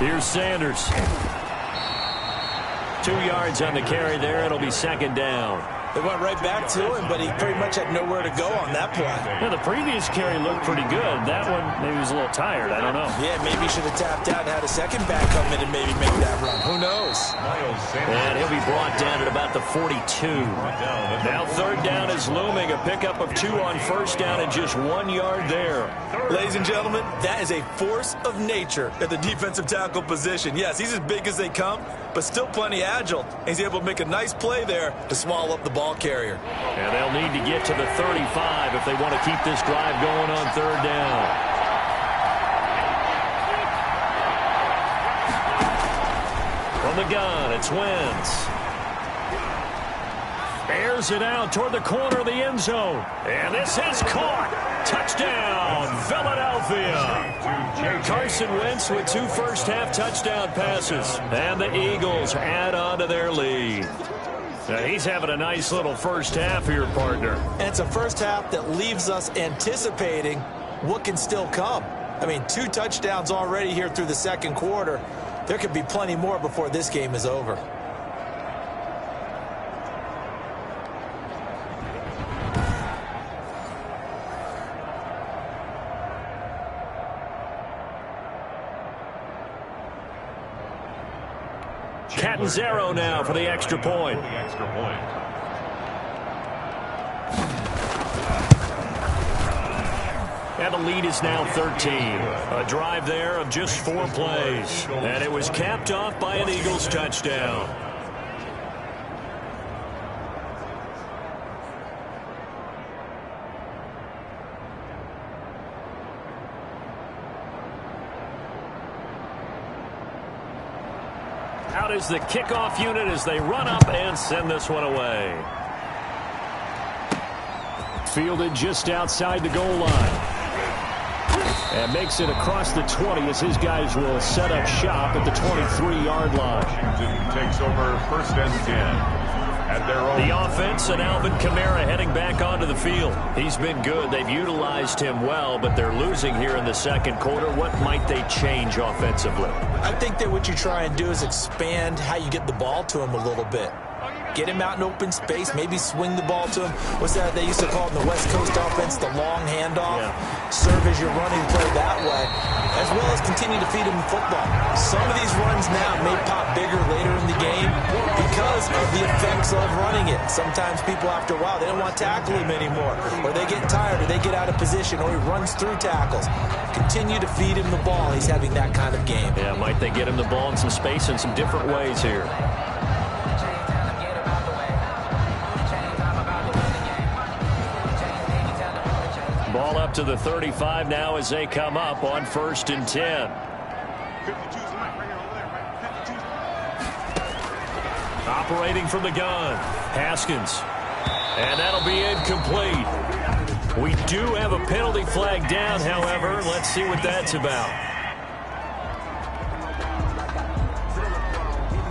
[SPEAKER 4] Here's Sanders. 2 yards on the carry there. It'll be second down.
[SPEAKER 5] They went right back to him, but he pretty much had nowhere to go on that play.
[SPEAKER 4] Yeah, the previous carry looked pretty good. That one, maybe he was a little tired. I don't know.
[SPEAKER 5] Yeah, maybe he should have tapped out and had a second back come in and maybe make that run. Who knows?
[SPEAKER 4] And he'll be brought down at about the 42. Now third down is looming. A pickup of 2 on first down and just 1 yard there.
[SPEAKER 5] Ladies and gentlemen, that is a force of nature at the defensive tackle position. Yes, he's as big as they come, but still plenty agile. And he's able to make a nice play there to swallow up the ball carrier.
[SPEAKER 4] And they'll need to get to the 35 if they want to keep this drive going on third down. From the gun, it's Wentz. Airs it out toward the corner of the end zone. And this is caught. Touchdown, Philadelphia. Carson Wentz with 2 first-half touchdown passes. And the Eagles add on to their lead. Now he's having a nice little first half here, partner.
[SPEAKER 5] And it's a first half that leaves us anticipating what can still come. I mean, 2 touchdowns already here through the second quarter. There could be plenty more before this game is over.
[SPEAKER 4] Catanzaro now for the extra point. And the lead is now 13. A drive there of just 4 plays. And it was capped off by an Eagles touchdown. Out is the kickoff unit as they run up and send this one away. Fielded just outside the goal line. And makes it across the 20 as his guys will set up shop at the 23-yard line.
[SPEAKER 3] Washington takes over 1st and 10. At their own.
[SPEAKER 4] The offense and Alvin Kamara heading back onto the field. He's been good. They've utilized him well, but they're losing here in the second quarter. What might they change offensively?
[SPEAKER 5] I think that what you try and do is expand how you get the ball to him a little bit. Get him out in open space, maybe swing the ball to him. What's that they used to call it in the West Coast offense, the long handoff? Yeah. Serve as your running play that way, as well as continue to feed him football. Some of these runs now may pop bigger later in the game because of the effects of running it. Sometimes people, after a while, they don't want to tackle him anymore, or they get tired, or they get out of position, or he runs through tackles. Continue to feed him the ball. He's having that kind of game.
[SPEAKER 4] Yeah, might they get him the ball in some space in some different ways here. Ball up to the 35 now as they come up on 1st and 10. Operating from the gun, Haskins. And that'll be incomplete. We do have a penalty flag down, however. Let's see what that's about.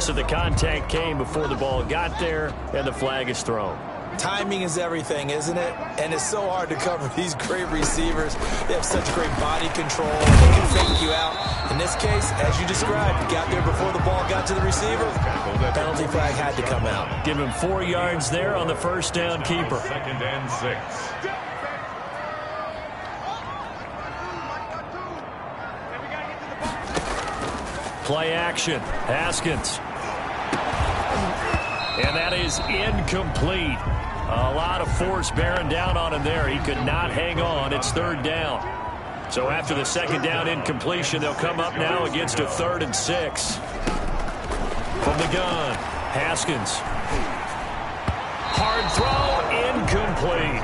[SPEAKER 4] So the contact came before the ball got there, and the flag is thrown.
[SPEAKER 5] Timing is everything, isn't it? And it's so hard to cover these great receivers. They have such great body control. They can fake you out. In this case, as you described, you got there before the ball got to the receiver. Penalty flag had to come out.
[SPEAKER 4] Give him 4 yards there on the first down keeper.
[SPEAKER 3] 2nd and 6.
[SPEAKER 4] Play action. Haskins. And that is incomplete. A lot of force bearing down on him there. He could not hang on. It's third down. So after the second down incompletion, they'll come up now against a 3rd and 6. From the gun, Haskins. Hard throw, incomplete.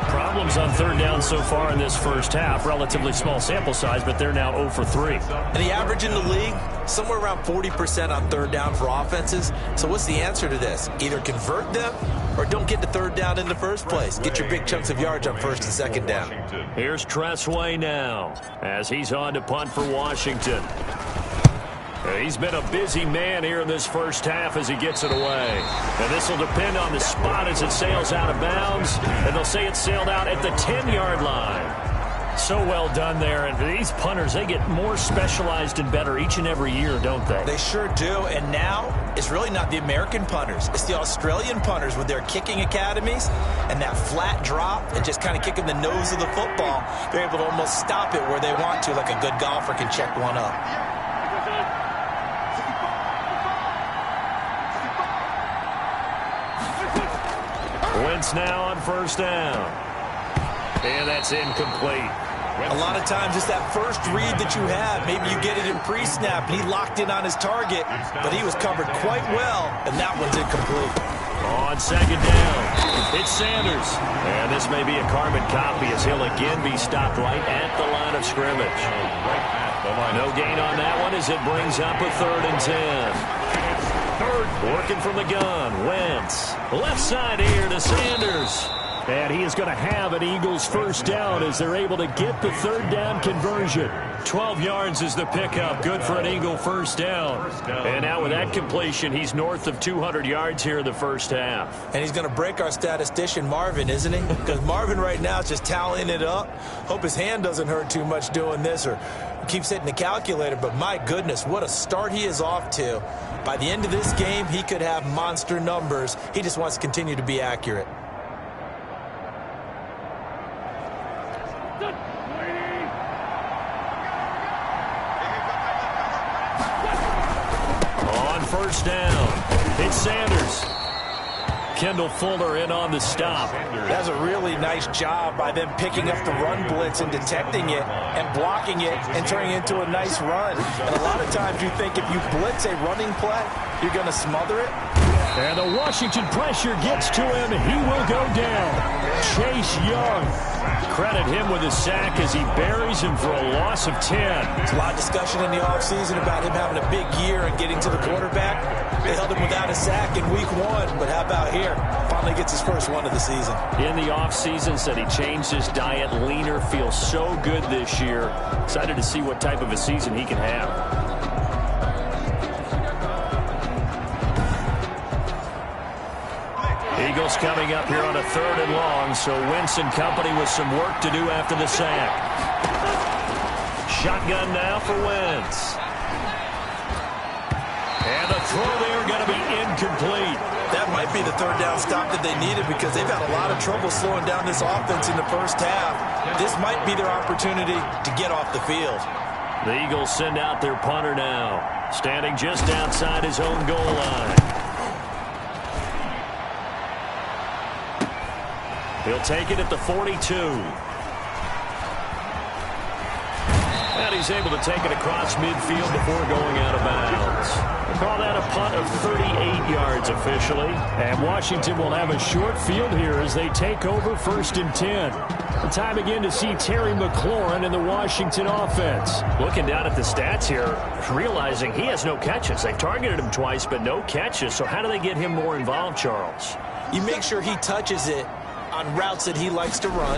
[SPEAKER 4] Problems on third down so far in this first half. Relatively small sample size, but they're now 0 for 3.
[SPEAKER 5] And the average in the league, somewhere around 40% on third down for offenses. So what's the answer to this? Either convert them or don't get to third down in the first place. Get your big chunks of yards on first and second down.
[SPEAKER 4] Here's Tressway now as he's on to punt for Washington. He's been a busy man here in this first half as he gets it away. And this will depend on the spot as it sails out of bounds. And they'll say it sailed out at the 10-yard line. So well done there. And these punters, they get more specialized and better each and every year, don't they?
[SPEAKER 5] They sure do. And now it's really not the American punters. It's the Australian punters with their kicking academies and that flat drop and just kind of kicking the nose of the football. They're able to almost stop it where they want to, like a good golfer can check one up.
[SPEAKER 4] Wentz now on first down. And that's incomplete.
[SPEAKER 5] A lot of times it's that first read that you have. Maybe you get it in pre-snap, and he locked in on his target, but he was covered quite well, and that one's incomplete.
[SPEAKER 4] On second down, it's Sanders. And this may be a carbon copy as he'll again be stopped right at the line of scrimmage. No gain on that one as it brings up a 3rd and 10. Working from the gun, Wentz. Left side here to Sanders. And he is going to have an Eagles first down as they're able to get the third down conversion. 12 yards is the pickup. Good for an Eagle first down. And now with that completion, he's north of 200 yards here in the first half.
[SPEAKER 5] And he's going to break our statistician, Marvin, isn't he? Because Marvin right now is just tallying it up. Hope his hand doesn't hurt too much doing this or keeps hitting the calculator. But my goodness, what a start he is off to. By the end of this game, he could have monster numbers. He just wants to continue to be accurate.
[SPEAKER 4] On first down, it's Sanders. Kendall Fuller in on the stop.
[SPEAKER 5] That's a really nice job by them picking up the run blitz and detecting it and blocking it and turning it into a nice run. And a lot of times you think if you blitz a running play, you're going to smother it.
[SPEAKER 4] And the Washington pressure gets to him. He will go down. Chase Young. Credit him with a sack as he buries him for a loss of 10.
[SPEAKER 5] There's a lot of discussion in the offseason about him having a big year and getting to the quarterback. They held him without a sack in week 1, but how about here? Finally gets his first one of the season.
[SPEAKER 4] In the offseason, said he changed his diet, leaner, feels so good this year. Excited to see what type of a season he can have. Eagles coming up here on a 3rd and long, so Wentz and company with some work to do after the sack. Shotgun now for Wentz. And the throw there going to be incomplete.
[SPEAKER 5] That might be the third down stop that they needed because they've had a lot of trouble slowing down this offense in the first half. This might be their opportunity to get off the field.
[SPEAKER 4] The Eagles send out their punter now, standing just outside his own goal line. He'll take it at the 42. And he's able to take it across midfield before going out of bounds. We'll call that a punt of 38 yards officially. And Washington will have a short field here as they take over 1st and 10. The time again to see Terry McLaurin in the Washington offense. Looking down at the stats here, realizing he has no catches. They've targeted him twice, but no catches. So how do they get him more involved, Charles?
[SPEAKER 5] You make sure he touches it on routes that he likes to run,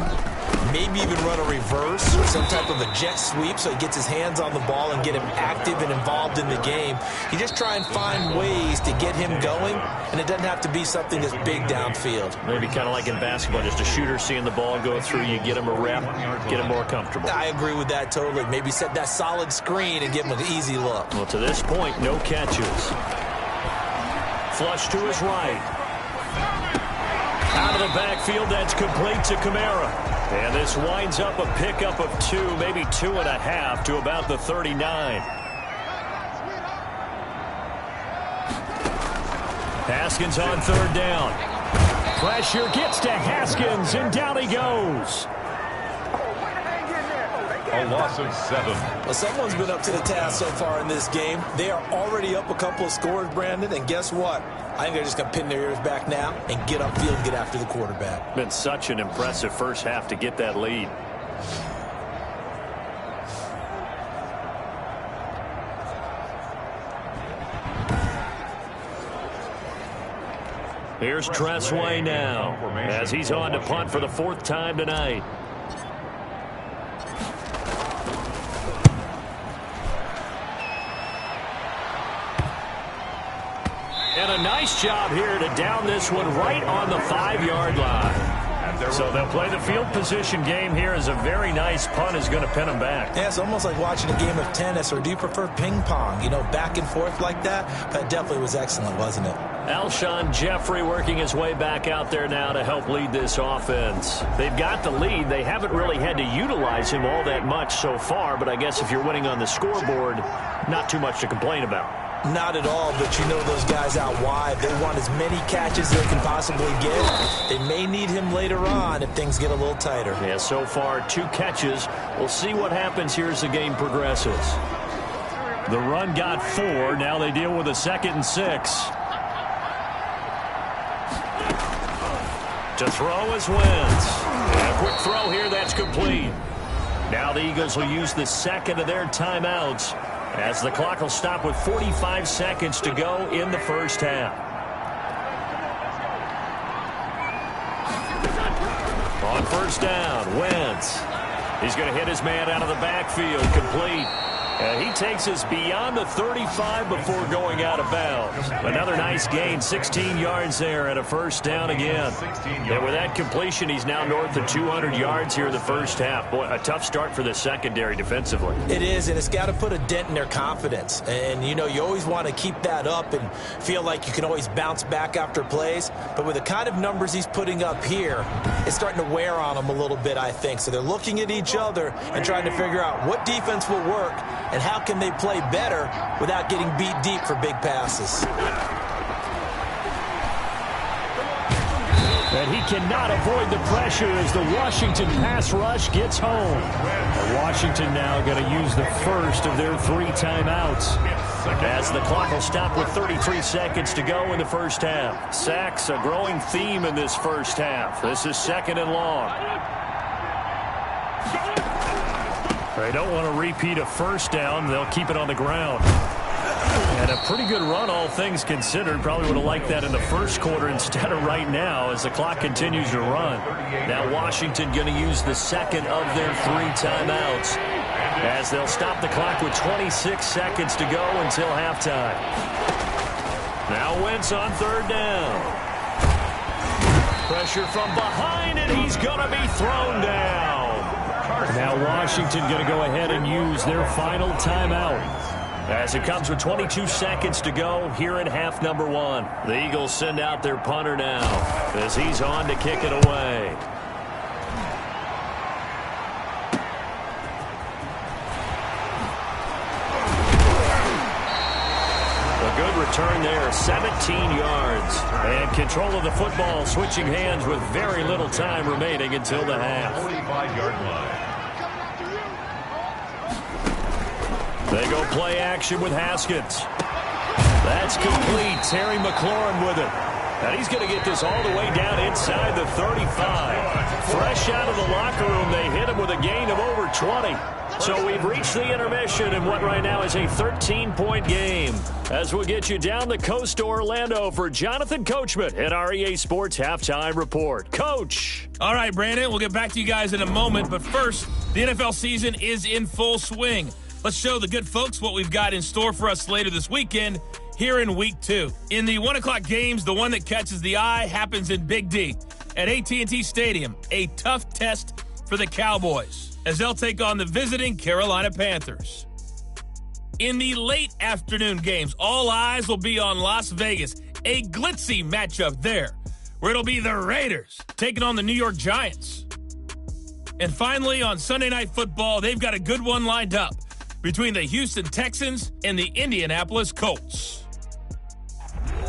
[SPEAKER 5] maybe even run a reverse or some type of a jet sweep so he gets his hands on the ball and get him active and involved in the game. You just try and find ways to get him going, and it doesn't have to be something that's big downfield.
[SPEAKER 4] Maybe kind of like in basketball, just a shooter seeing the ball go through, you get him a rep, get him more comfortable.
[SPEAKER 5] I agree with that totally. Maybe set that solid screen and give him an easy look.
[SPEAKER 4] Well, to this point, no catches. Flush to his right. Out of the backfield, that's complete to Kamara. And this winds up a pickup of 2, maybe 2.5 to about the 39. Haskins on third down. Pressure gets to Haskins, and down he goes.
[SPEAKER 3] A loss of 7.
[SPEAKER 5] Well, someone's been up to the task so far in this game. They are already up a couple of scores, Brandon, and guess what? I think they're just going to pin their ears back now and get upfield and get after the quarterback.
[SPEAKER 4] Been such an impressive first half to get that lead. Here's Tressway now, as he's on to punt for the 4th time tonight. And a nice job here to down this one right on the 5-yard line. So they'll play the field position game here as a very nice punt is going to pin them back.
[SPEAKER 5] Yeah, it's almost like watching a game of tennis, or do you prefer ping pong? You know, back and forth like that? That definitely was excellent, wasn't it?
[SPEAKER 4] Alshon Jeffrey working his way back out there now to help lead this offense. They've got the lead. They haven't really had to utilize him all that much so far, but I guess if you're winning on the scoreboard, not too much to complain about.
[SPEAKER 5] Not at all, but you know those guys out wide, they want as many catches as they can possibly get. They may need him later on if things get a little tighter.
[SPEAKER 4] Yeah, so far 2 catches. We'll see what happens here as the game progresses. The run got 4. Now they deal with a 2nd and 6. To throw is Wentz. And a quick throw here, that's complete. Now the Eagles will use the 2nd of their timeouts, as the clock will stop with 45 seconds to go in the first half. On first down, Wentz. He's going to hit his man out of the backfield, complete. And he takes us beyond the 35 before going out of bounds. Another nice gain, 16 yards there, and a first down again. And with that completion, he's now north of 200 yards here in the first half. Boy, a tough start for the secondary defensively.
[SPEAKER 5] It is, and it's got to put a dent in their confidence. And, you know, you always want to keep that up and feel like you can always bounce back after plays. But with the kind of numbers he's putting up here, it's starting to wear on them a little bit, I think. So they're looking at each other and trying to figure out what defense will work and how can they play better without getting beat deep for big passes.
[SPEAKER 4] And he cannot avoid the pressure as the Washington pass rush gets home. And Washington now going to use the first of their 3 timeouts, as the clock will stop with 33 seconds to go in the first half. Sacks, a growing theme in this first half. This is 2nd and long. They don't want to repeat a first down. They'll keep it on the ground. And a pretty good run, all things considered. Probably would have liked that in the first quarter instead of right now as the clock continues to run. Now Washington going to use the 2nd of their 3 timeouts, as they'll stop the clock with 26 seconds to go until halftime. Now Wentz on 3rd down. Pressure from behind, and he's going to be thrown down. Now Washington going to go ahead and use their final timeout, as it comes with 22 seconds to go here in half number 1. The Eagles send out their punter now, as he's on to kick it away. A good return there, 17 yards. And control of the football, switching hands with very little time remaining until the half.
[SPEAKER 3] 45-yard line.
[SPEAKER 4] They go play action with Haskins. That's complete. Terry McLaurin with it. And he's going to get this all the way down inside the 35. Fresh out of the locker room, they hit him with a gain of over 20. So we've reached the intermission in what right now is a 13-point game, as we'll get you down the coast to Orlando for Jonathan Coachman at our EA Sports Halftime Report. Coach.
[SPEAKER 6] All right, Brandon, we'll get back to you guys in a moment. But first, the NFL season is in full swing. Let's show the good folks what we've got in store for us later this weekend here in Week 2. In the 1 o'clock games, the one that catches the eye happens in Big D at AT&T Stadium, a tough test for the Cowboys, as they'll take on the visiting Carolina Panthers. In the late afternoon games, all eyes will be on Las Vegas, a glitzy matchup there, where it'll be the Raiders taking on the New York Giants. And finally, on Sunday Night Football, they've got a good one lined up between the Houston Texans and the Indianapolis Colts.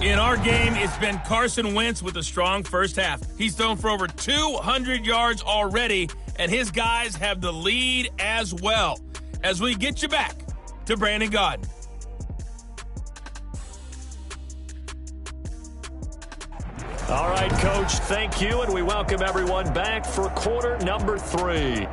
[SPEAKER 6] In our game, it's been Carson Wentz with a strong first half. He's thrown for over 200 yards already, and his guys have the lead as well. As we get you back to Brandon Gaudin.
[SPEAKER 4] All right, Coach, thank you, and we welcome everyone back for quarter number 3.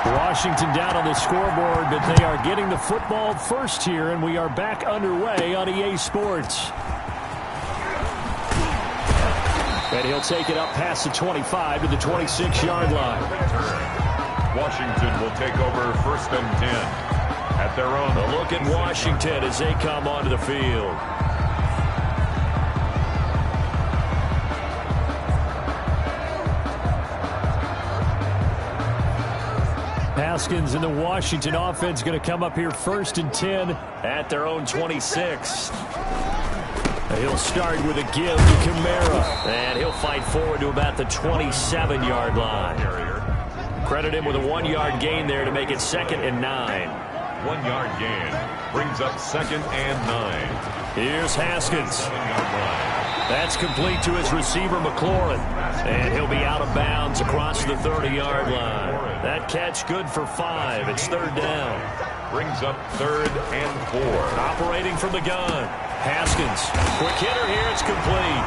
[SPEAKER 4] Washington down on the scoreboard, but they are getting the football first here, and we are back underway on EA Sports. And he'll take it up past the 25 to the 26-yard line.
[SPEAKER 3] Washington will take over 1st and 10 at their own.
[SPEAKER 4] A look at Washington as they come onto the field. Haskins and the Washington offense going to come up here 1st and 10 at their own 26. He'll start with a give to Kamara, and he'll fight forward to about the 27-yard line. Credit him with a 1-yard gain there to make it 2nd and 9.
[SPEAKER 3] 1-yard gain brings up 2nd and 9.
[SPEAKER 4] Here's Haskins. That's complete to his receiver, McLaurin. And he'll be out of bounds across the 30-yard line. That catch good for 5. It's 3rd down.
[SPEAKER 3] Brings up 3rd and 4.
[SPEAKER 4] Operating from the gun. Haskins. Quick hitter here. It's complete.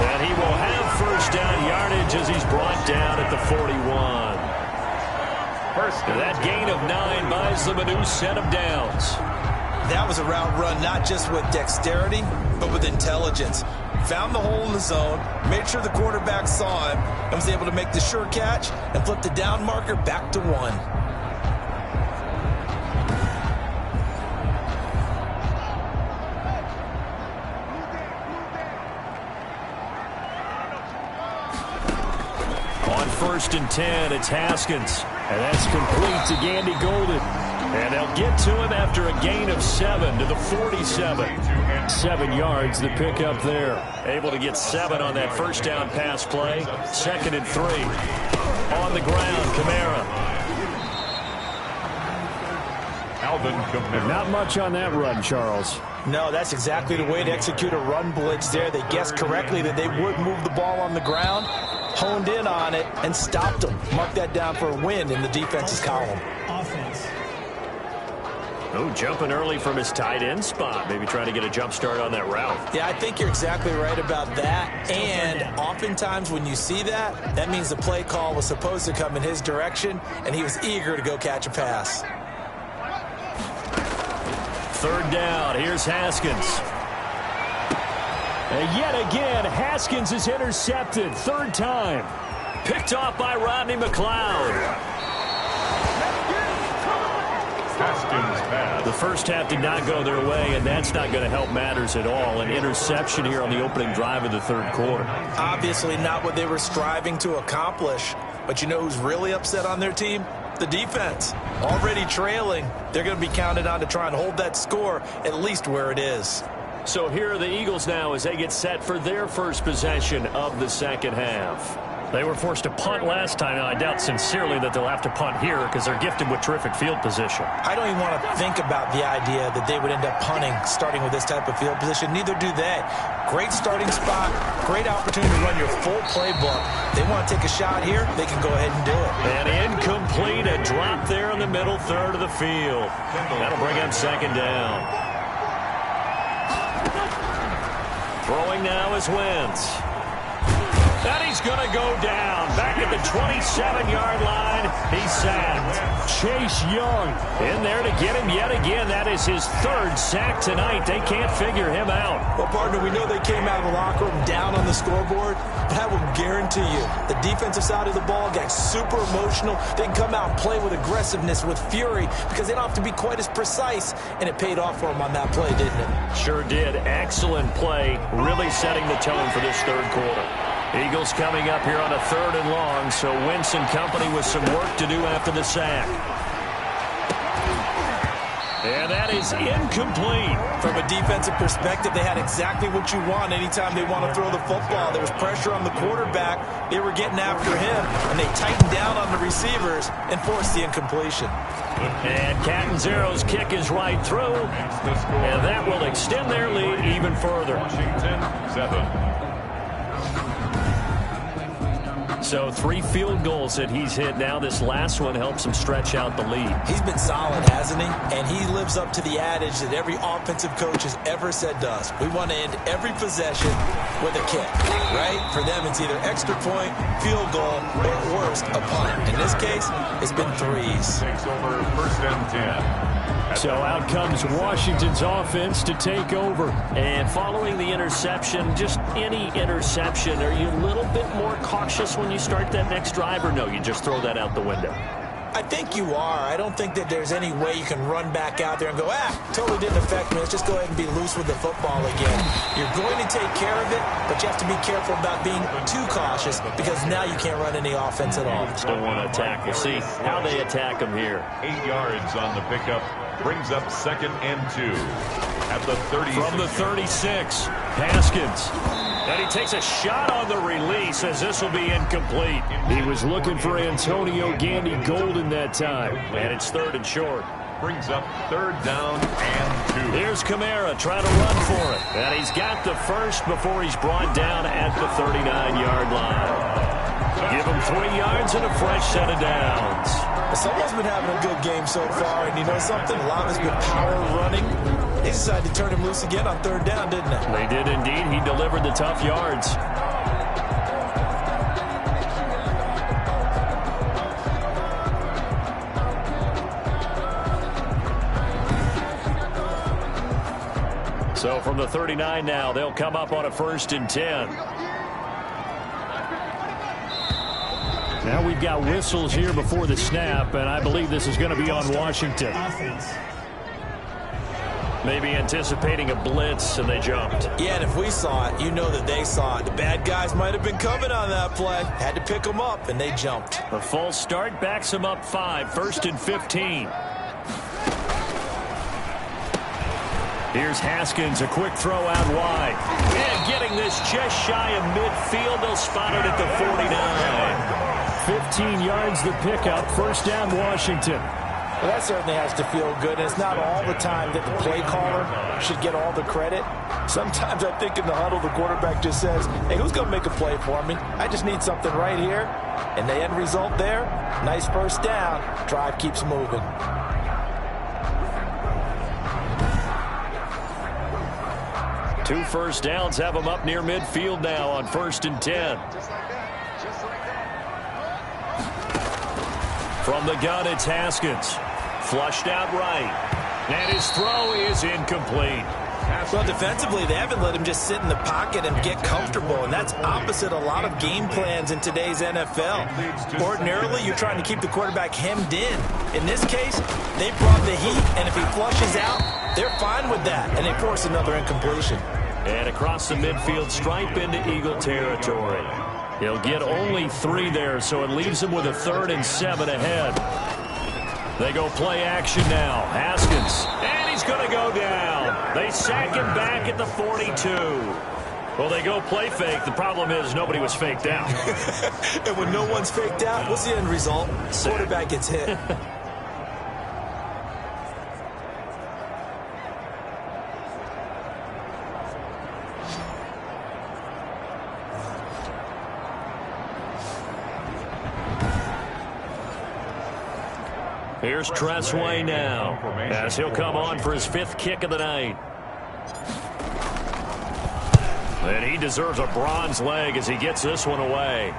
[SPEAKER 4] And he will have 1st down yardage as he's brought down at the 41. That gain of 9 buys them a new set of downs.
[SPEAKER 5] That was a route run not just with dexterity, but with intelligence. Found the hole in the zone, made sure the quarterback saw him, and was able to make the sure catch and flip the down marker back to 1.
[SPEAKER 4] On 1st and 10, it's Haskins. And that's complete to Gandy Golden. And they'll get to him after a gain of 7 to the 47. 7 yards the pickup there. Able to get 7 on that 1st down pass play. 2nd and 3. On the ground, Kamara. Not much on that run, Charles.
[SPEAKER 5] No, that's exactly the way to execute a run blitz there. They guessed correctly that they would move the ball on the ground, honed in on it, and stopped them. Mark that down for a win in the defense's column.
[SPEAKER 7] Offense.
[SPEAKER 4] Oh, jumping early from his tight end spot. Maybe trying to get a jump start on that route.
[SPEAKER 5] Yeah, I think you're exactly right about that. And oftentimes when you see that, that means the play call was supposed to come in his direction, and he was eager to go catch a pass.
[SPEAKER 4] Third down. Here's Haskins. And yet again, Haskins is intercepted. Third time. Picked off by Rodney McLeod. The first half did not go their way, and that's not going to help matters at all. An interception here on the opening drive of the third quarter.
[SPEAKER 5] Obviously not what they were striving to accomplish. But you know who's really upset on their team? The defense. Already trailing. They're going to be counted on to try and hold that score at least where it is.
[SPEAKER 4] So here are the Eagles now as they get set for their first possession of the second half. They were forced to punt last time. Now, I doubt sincerely that they'll have to punt here because they're gifted with terrific field position.
[SPEAKER 5] I don't even want to think about the idea that they would end up punting starting with this type of field position. Neither do they. Great starting spot, great opportunity to run your full playbook. They want to take a shot here, they can go ahead and do it.
[SPEAKER 4] And incomplete, a drop there in the middle third of the field. That'll bring up second down. Throwing now is Wentz. And he's going to go down. Back at the 27-yard line. He's sacked. Chase Young in there to get him yet again. That is his third sack tonight. They can't figure him out.
[SPEAKER 5] Well, partner, we know they came out of the locker room down on the scoreboard, but I will guarantee you the defensive side of the ball got super emotional. They can come out and play with aggressiveness, with fury, because they don't have to be quite as precise, and it paid off for them on that play, didn't it?
[SPEAKER 4] Sure did. Excellent play, really setting the tone for this third quarter. Eagles coming up here on a third and long, so Wentz and company with some work to do after the sack. And that is incomplete.
[SPEAKER 5] From a defensive perspective, they had exactly what you want anytime they want to throw the football. There was pressure on the quarterback. They were getting after him, and they tightened down on the receivers and forced the incompletion.
[SPEAKER 4] And Catanzaro's kick is right through, and that will extend their lead even further.
[SPEAKER 3] Washington, 7.
[SPEAKER 4] So 3 field goals that he's hit now. This last one helps him stretch out the lead.
[SPEAKER 5] He's been solid, hasn't he? And he lives up to the adage that every offensive coach has ever said to us. We want to end every possession with a kick, right? For them, it's either extra point, field goal, or at worst, a punt. In this case, it's been threes.
[SPEAKER 3] Takes over first and 10.
[SPEAKER 4] So out comes Washington's offense to take over. And following the interception, just any interception, are you a little bit more cautious when you start that next drive, or no, you just throw that out the window?
[SPEAKER 5] I think you are. I don't think that there's any way you can run back out there and go, totally didn't affect me. Let's just go ahead and be loose with the football again. You're going to take care of it, but you have to be careful about being too cautious because now you can't run any offense at all.
[SPEAKER 4] Still want to attack. We'll see how they attack him here.
[SPEAKER 3] 8 yards on the pickup. Brings up second and 2 at the 36.
[SPEAKER 4] From the 36, Haskins. And he takes a shot on the release as this will be incomplete. He was looking for Antonio Gandy Golden that time. And it's third and short.
[SPEAKER 3] Brings up third down and 2.
[SPEAKER 4] Here's Kamara trying to run for it. And he's got the first before he's brought down at the 39-yard line. Give him 3 yards and a fresh set of downs.
[SPEAKER 5] Someone's been having a good game so far, and you know something? A lot of it's been power running. They decided to turn him loose again on third down, didn't they?
[SPEAKER 4] They did indeed. He delivered the tough yards. So from the 39 now, they'll come up on a first and 10. Now we've got whistles here before the snap, and I believe this is going to be on Washington. Maybe anticipating a blitz, and they jumped.
[SPEAKER 5] Yeah, and if we saw it, you know that they saw it. The bad guys might have been coming on that play. Had to pick them up, and they jumped.
[SPEAKER 4] A false start backs them up 5, first and 15. Here's Haskins, a quick throw out wide. And getting this just shy of midfield, they'll spot it at the 49. 15 yards the pickup, first down Washington.
[SPEAKER 5] Well, that certainly has to feel good, and it's not all the time that the play caller should get all the credit. Sometimes I think in the huddle, the quarterback just says, hey, who's going to make a play for me? I just need something right here. And the end result there, nice first down. Drive keeps moving.
[SPEAKER 4] Two first downs have them up near midfield now on first and 10. From the gun, it's Haskins. Flushed out right. And his throw is incomplete.
[SPEAKER 5] Well, defensively, they haven't let him just sit in the pocket and get comfortable, and that's opposite a lot of game plans in today's NFL. Ordinarily, you're trying to keep the quarterback hemmed in. In this case, they brought the heat, and if he flushes out, they're fine with that, and they force another incompletion.
[SPEAKER 4] And across the midfield stripe into Eagle territory. He'll get only 3 there, so it leaves him with a 3rd and 7 ahead. They go play action now. Haskins. And he's going to go down. They sack him back at the 42. Well, they go play fake. The problem is nobody was faked out.
[SPEAKER 5] And when no one's faked out, what's the end result? Quarterback gets hit.
[SPEAKER 4] Here's Tressway now, as he'll come on for his 5th kick of the night. And he deserves a bronze leg as he gets this one away.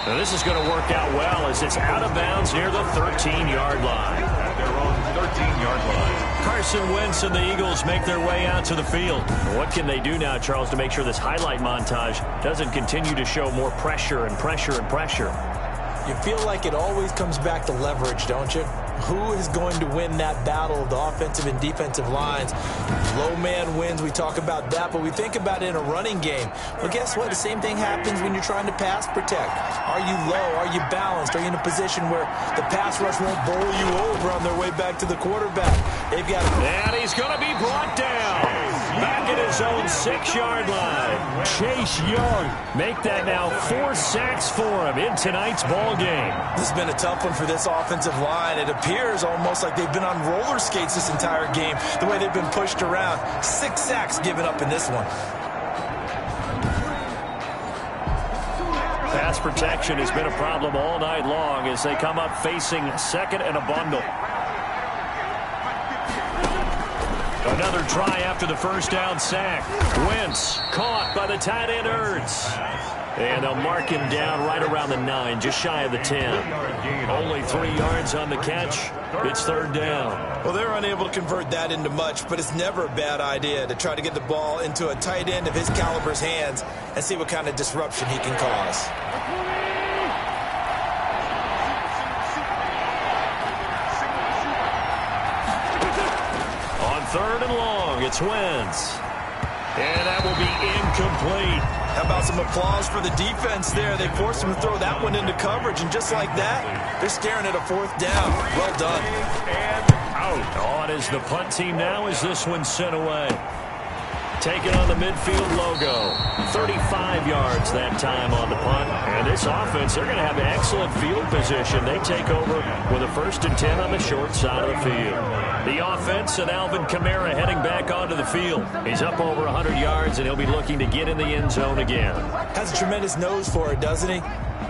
[SPEAKER 4] Now this is going to work out well as it's out of bounds near the 13-yard line.
[SPEAKER 3] At their own 13-yard line.
[SPEAKER 4] Carson Wentz and the Eagles make their way out to the field. What can they do now, Charles, to make sure this highlight montage doesn't continue to show more pressure and pressure and pressure?
[SPEAKER 5] You feel like it always comes back to leverage, don't you? Who is going to win that battle of the offensive and defensive lines? Low man wins. We talk about that, but we think about it in a running game. Well, guess what? The same thing happens when you're trying to pass protect. Are you low? Are you balanced? Are you in a position where the pass rush won't bowl you over on their way back to the quarterback? They've got to...
[SPEAKER 4] And he's going to be brought down. Back at his own 6-yard line. Chase Young make that now 4 sacks for him in tonight's ball game.
[SPEAKER 5] This has been a tough one for this offensive line. It appears almost like they've been on roller skates this entire game, the way they've been pushed around. 6 sacks given up in this one.
[SPEAKER 4] Pass protection has been a problem all night long as they come up facing 2nd and a bundle. Another try after the first down sack. Wentz caught by the tight end Ertz. And they'll mark him down right around the 9, just shy of the 10. Only 3 yards on the catch. It's 3rd down.
[SPEAKER 5] Well, they're unable to convert that into much, but it's never a bad idea to try to get the ball into a tight end of his caliber's hands and see what kind of disruption he can cause.
[SPEAKER 4] On 3rd and long, it's Wentz. And that will be incomplete.
[SPEAKER 5] How about some applause for the defense there? They forced him to throw that one into coverage, and just like that, they're staring at a 4th down. Well done.
[SPEAKER 4] And out. On is the punt team now as this one's sent away. Taking on the midfield logo. 35 yards that time on the punt. And this offense, they're going to have excellent field position. They take over with a 1st and 10 on the short side of the field. The offense and Alvin Kamara heading back onto the field. He's up over 100 yards, and he'll be looking to get in the end zone again.
[SPEAKER 5] Has a tremendous nose for it, doesn't he?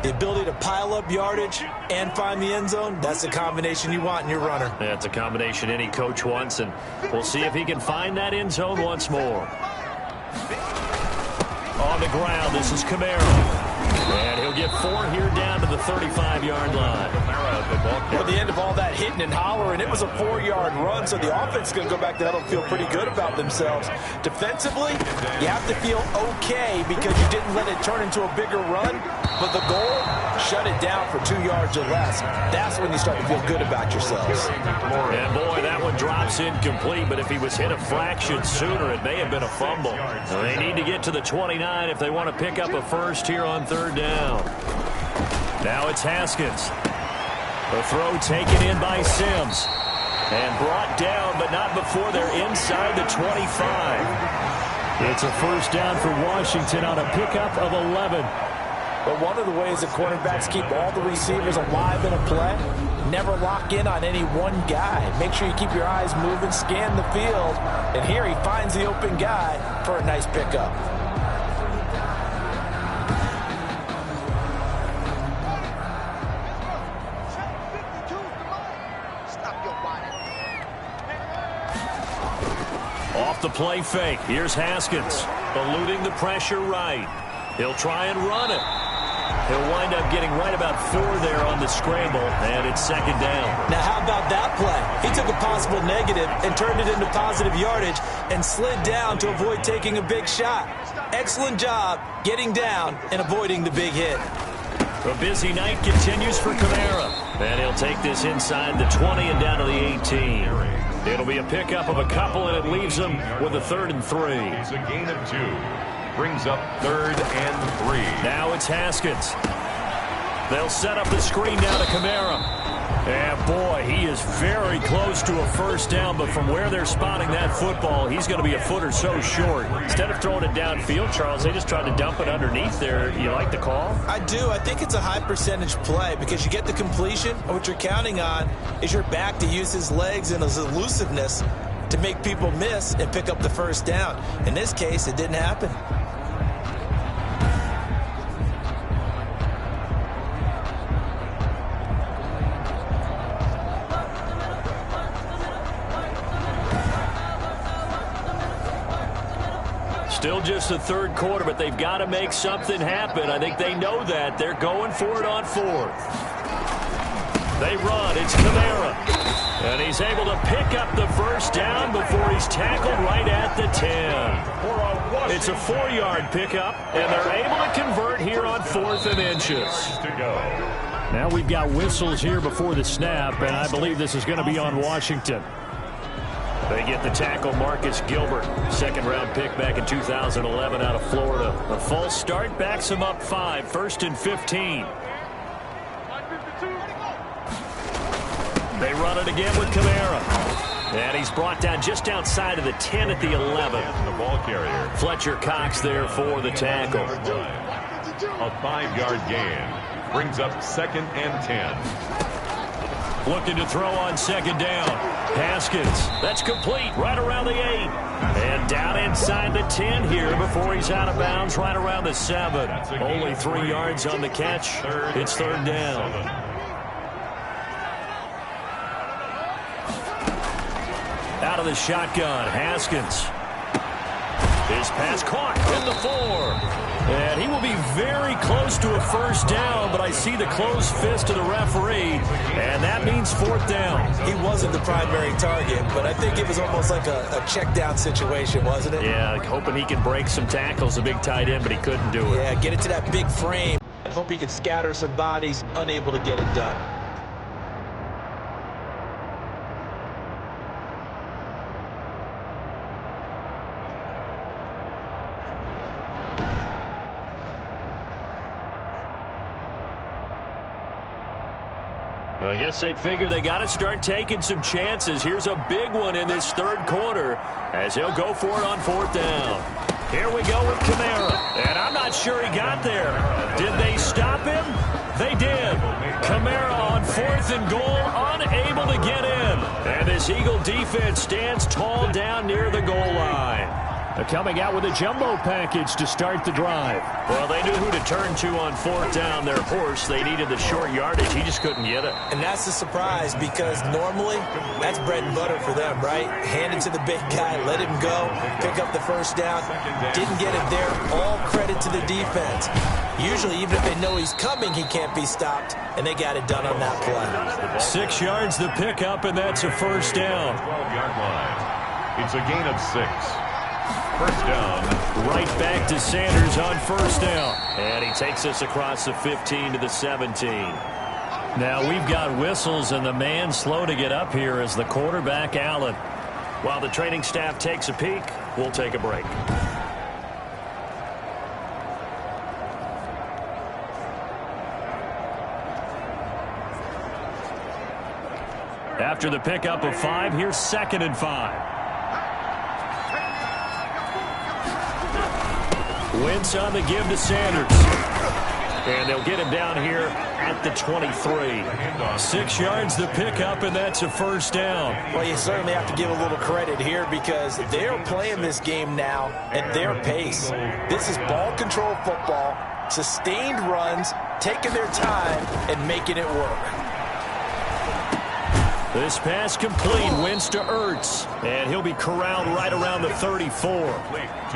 [SPEAKER 5] The ability to pile up yardage and find the end zone, that's the combination you want in your runner.
[SPEAKER 4] That's a combination any coach wants, and we'll see if he can find that end zone once more. On the ground, this is Kamara. And he'll get 4 here down to the 35-yard line.
[SPEAKER 5] Well, the end of all that hitting and hollering, it was a 4-yard run, so the offense is going to go back to that and feel pretty good about themselves. Defensively, you have to feel okay because you didn't let it turn into a bigger run, but the goal, shut it down for 2 yards or less. That's when you start to feel good about yourselves.
[SPEAKER 4] And boy, that one drops incomplete, but if he was hit a fraction sooner, it may have been a fumble. So they need to get to the 29 if they want to pick up a first here on 3rd down. Now it's Haskins. The throw taken in by Sims. And brought down, but not before they're inside the 25. It's a 1st down for Washington on a pickup of 11.
[SPEAKER 5] But one of the ways that quarterbacks keep all the receivers alive in a play, never lock in on any one guy. Make sure you keep your eyes moving, scan the field, and here he finds the open guy for a nice pickup.
[SPEAKER 4] Off the play fake. Here's Haskins, eluding the pressure right. He'll try and run it. He'll wind up getting right about 4 there on the scramble, and it's second down.
[SPEAKER 5] Now, how about that play? He took a possible negative and turned it into positive yardage and slid down to avoid taking a big shot. Excellent job getting down and avoiding the big hit.
[SPEAKER 4] A busy night continues for Kamara. And he'll take this inside the 20 and down to the 18. It'll be a pickup of a couple, and it leaves them with a 3rd and 3.
[SPEAKER 3] It's a gain of 2. Brings up 3rd and 3.
[SPEAKER 4] Now it's Haskins. They'll set up the screen now to Kamara. And boy, he is very close to a first down, but from where they're spotting that football, he's going to be a foot or so short. Instead of throwing it downfield, Charles, they just tried to dump it underneath there. You like the call?
[SPEAKER 5] I do. I think it's a high percentage play because you get the completion, and what you're counting on is your back to use his legs and his elusiveness to make people miss and pick up the first down. In this case, it didn't happen.
[SPEAKER 4] Still just the 3rd quarter, but they've got to make something happen. I think they know that. They're going for it on 4th. They run. It's Kamara. And he's able to pick up the first down before he's tackled right at the 10. It's a 4-yard pickup, and they're able to convert here on 4th and inches. Now we've got whistles here before the snap, and I believe this is going to be on Washington. They get the tackle, Marcus Gilbert, 2nd-round pick back in 2011 out of Florida. A false start backs him up 5, 1st and 15. They run it again with Kamara. And he's brought down just outside of the 10 at the 11.
[SPEAKER 3] The ball carrier.
[SPEAKER 4] Fletcher Cox there for the tackle.
[SPEAKER 3] A 5-yard gain. Brings up 2nd and 10.
[SPEAKER 4] Looking to throw on 2nd down. Haskins, that's complete, right around the 8. And down inside the 10 here before he's out of bounds, right around the 7. Only 3 yards on the catch. It's 3rd down. Out of the shotgun, Haskins. His pass caught in the 4. And he will be very close to a first down, but I see the closed fist of the referee, and that means 4th down.
[SPEAKER 5] He wasn't the primary target, but I think it was almost like a check down situation, wasn't it?
[SPEAKER 4] Yeah, hoping he can break some tackles, a big tight end, but he couldn't do it.
[SPEAKER 5] Yeah, get it to that big frame. I hope he can scatter some bodies, unable to get it done.
[SPEAKER 4] I guess they figure they got to start taking some chances. Here's a big one in this 3rd quarter as he'll go for it on 4th down. Here we go with Kamara. And I'm not sure he got there. Did they stop him? They did. Kamara on 4th and goal, unable to get in. And this Eagle defense stands tall down near the goal line. They're coming out with a jumbo package to start the drive. Well, they knew who to turn to on 4th down. Their horse, they needed the short yardage. He just couldn't get it.
[SPEAKER 5] And that's the surprise because normally that's bread and butter for them, right? Hand it to the big guy, let him go, pick up the first down. Didn't get it there. All credit to the defense. Usually, even if they know he's coming, he can't be stopped, and they got it done on that play.
[SPEAKER 4] 6 yards the pickup, and that's a first down.
[SPEAKER 3] 12-yard line. It's a gain of 6. First down.
[SPEAKER 4] Right back to Sanders on first down. And he takes us across the 15 to the 17. Now we've got whistles, and the man slow to get up here is the quarterback, Allen. While the training staff takes a peek, we'll take a break. After the pickup of 5, here's 2nd and 5. Wentz on the give to Sanders. And they'll get him down here at the 23. 6 yards the pickup, and that's a first down.
[SPEAKER 5] Well, you certainly have to give a little credit here because they're playing this game now at their pace. This is ball control football, sustained runs, taking their time, and making it work.
[SPEAKER 4] This pass complete. Wentz to Ertz. And he'll be corralled right around the 34.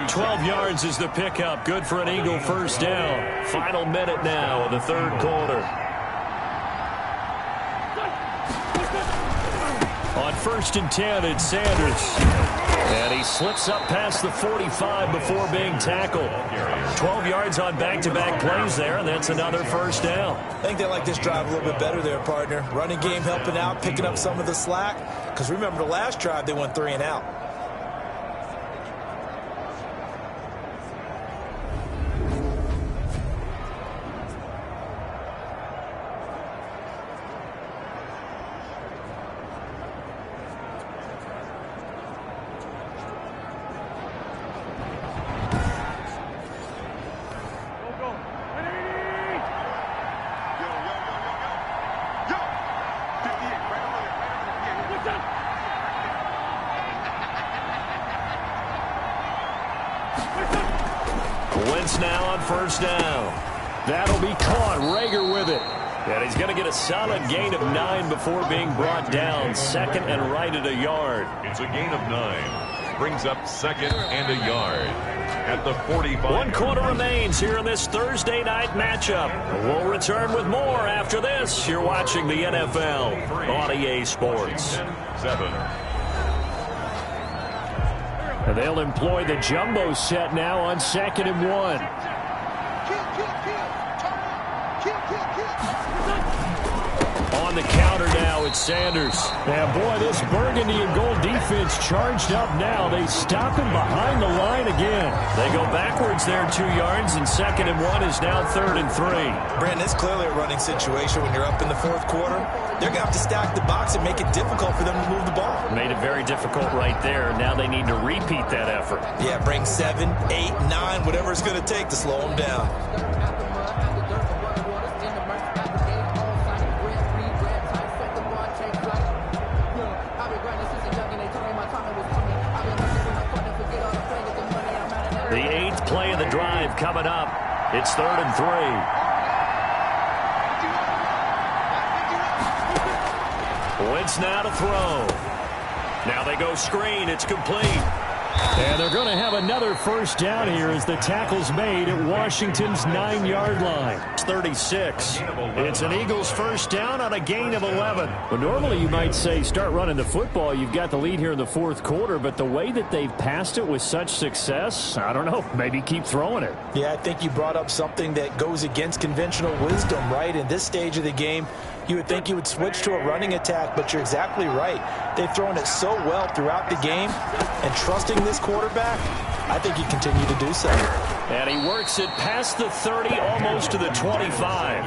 [SPEAKER 4] 12 yards is the pickup. Good for an Eagle first down. Final minute now of the third quarter. On 1st and 10, it's Sanders. And he slips up past the 45 before being tackled. 12 yards on back-to-back plays there, and that's another first down.
[SPEAKER 5] I think they like this drive a little bit better there, partner. Running game helping out, picking up some of the slack. Because remember the last drive, they went 3 and out.
[SPEAKER 4] Wentz now on first down. That'll be caught. Rager with it. And he's going to get a solid gain of 9 before being brought down. Second and right at a yard.
[SPEAKER 3] It's a gain of 9. Brings up second and a yard at the 45.
[SPEAKER 4] 1 quarter remains here in this Thursday night matchup. We'll return with more after this. You're watching the NFL on EA Sports.
[SPEAKER 3] 7.
[SPEAKER 4] And they'll employ the jumbo set now on 2nd and 1. On the counter now, it's Sanders. And boy, this burgundy and gold defense charged up now. They stop him behind the line again. They go backwards there 2 yards, and 2nd and 1 is now 3rd and 3.
[SPEAKER 5] Brandon, it's clearly a running situation when you're up in the 4th quarter. They're going to have to stack the box and make it difficult for them to move the ball.
[SPEAKER 4] Made it very difficult right there. Now they need to repeat that effort.
[SPEAKER 5] Yeah, bring 7, 8, 9, whatever it's going to take to slow them down.
[SPEAKER 4] The 8th play of the drive coming up. It's 3rd and 3. Wentz now to throw. Now they go screen. It's complete. And they're going to have another first down here as the tackle's made at Washington's 9-yard line. It's 36. It's an Eagles first down on a gain of 11. Well, normally you might say start running the football. You've got the lead here in the 4th quarter, but the way that they've passed it with such success, I don't know, maybe keep throwing it.
[SPEAKER 5] Yeah, I think you brought up something that goes against conventional wisdom, right? In this stage of the game, you would think you would switch to a running attack, but you're exactly right. They've thrown it so well throughout the game, and trusting this quarterback, I think you continue to do so.
[SPEAKER 4] And he works it past the 30, almost to the 25.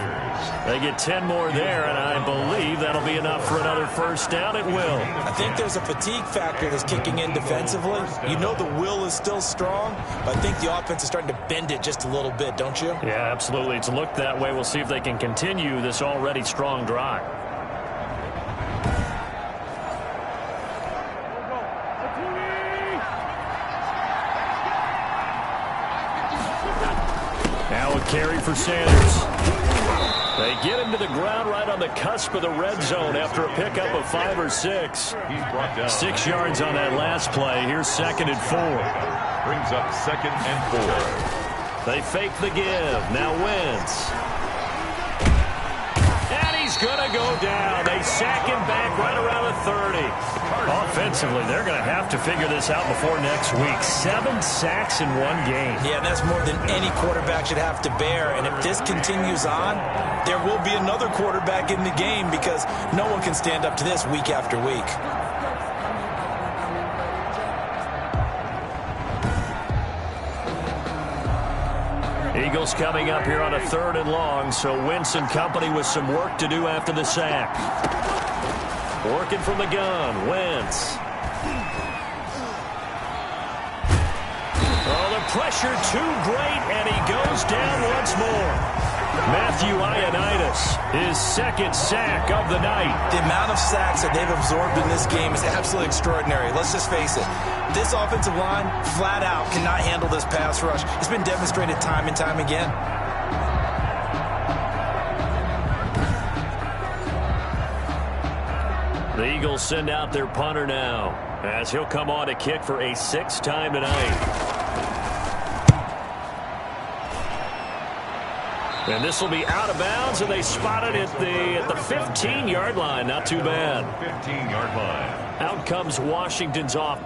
[SPEAKER 4] They get 10 more there, and I believe that'll be enough for another first down. It will.
[SPEAKER 5] I think there's a fatigue factor that's kicking in defensively. You know the will is still strong, but I think the offense is starting to bend it just a little bit, don't you?
[SPEAKER 4] Yeah, absolutely. It's looked that way. We'll see if they can continue this already strong drive. Now a carry for Sanders. They get him to the ground right on the cusp of the red zone after a pickup of 5 or 6. 6 yards on that last play. Here's 2nd and 4.
[SPEAKER 3] Brings up 2nd and 4.
[SPEAKER 4] They fake the give. Now Wentz. And he's going to go down. They sack him back right around the 30. Offensively, they're going to have to figure this out before next week. 7 sacks in 1 game.
[SPEAKER 5] Yeah, and that's more than any quarterback should have to bear. And if this continues on, there will be another quarterback in the game because no one can stand up to this week after week.
[SPEAKER 4] Eagles coming up here on a 3rd and long, so Wentz and company with some work to do after the sack. Working from the gun, Wentz. Oh, the pressure too great, and he goes down once more. Matthew Ioannidis, his 2nd sack of the night.
[SPEAKER 5] The amount of sacks that they've absorbed in this game is absolutely extraordinary. Let's just face it. This offensive line, flat out, cannot handle this pass rush. It's been demonstrated time and time again.
[SPEAKER 4] The Eagles send out their punter now, as he'll come on to kick for a 6th time tonight. And this will be out of bounds, and they spot it at the 15-yard line. Not too bad.
[SPEAKER 7] 15-yard line.
[SPEAKER 4] Out comes Washington's off.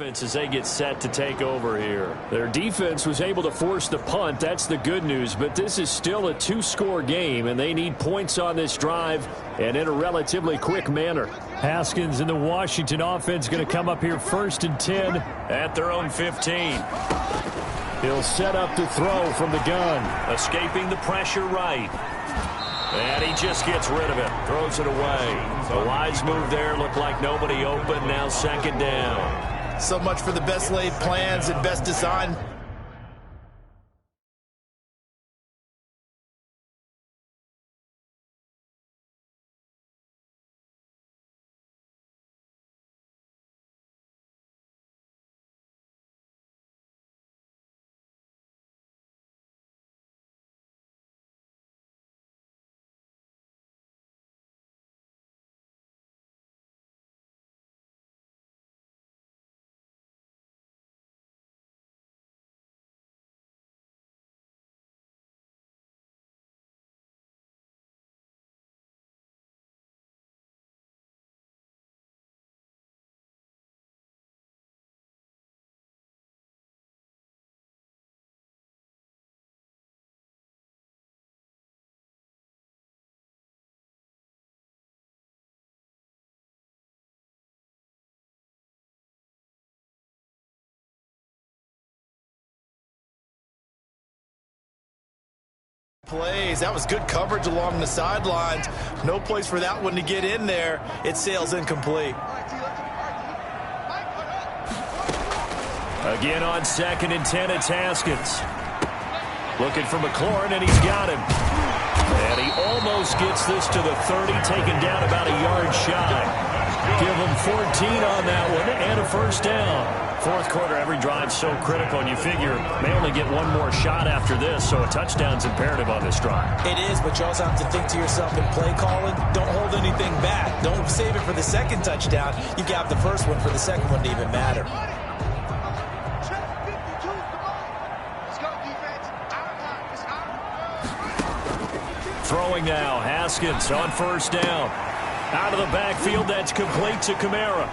[SPEAKER 4] As they get set to take over here. Their defense was able to force the punt. That's the good news. But this is still a two-score game, and they need points on this drive and in a relatively quick manner. Haskins and the Washington offense going to come up here 1st and 10 at their own 15. He'll set up to throw from the gun. Escaping the pressure right. And he just gets rid of it. Throws it away. The wise move there. Looked like nobody open. Now 2nd down.
[SPEAKER 8] So much for the best laid plans and best design. Plays. That was good coverage along the sidelines. No place for that one to get in there. It sails incomplete.
[SPEAKER 4] Again on 2nd and 10, it's Haskins. Looking for McLaurin, and he's got him. And he almost gets this to the 30, taken down about a yard shy. Give him 14 on that one, and a 1st down. 4th quarter, every drive so critical, and you figure may only get one more shot after this, so a touchdown's imperative on this drive.
[SPEAKER 5] It is, but you also have to think to yourself in play calling, don't hold anything back. Don't save it for the 2nd touchdown. You got the 1st one for the 2nd one to even matter.
[SPEAKER 4] Throwing now, Haskins on 1st down. Out of the backfield, that's complete to Kamara.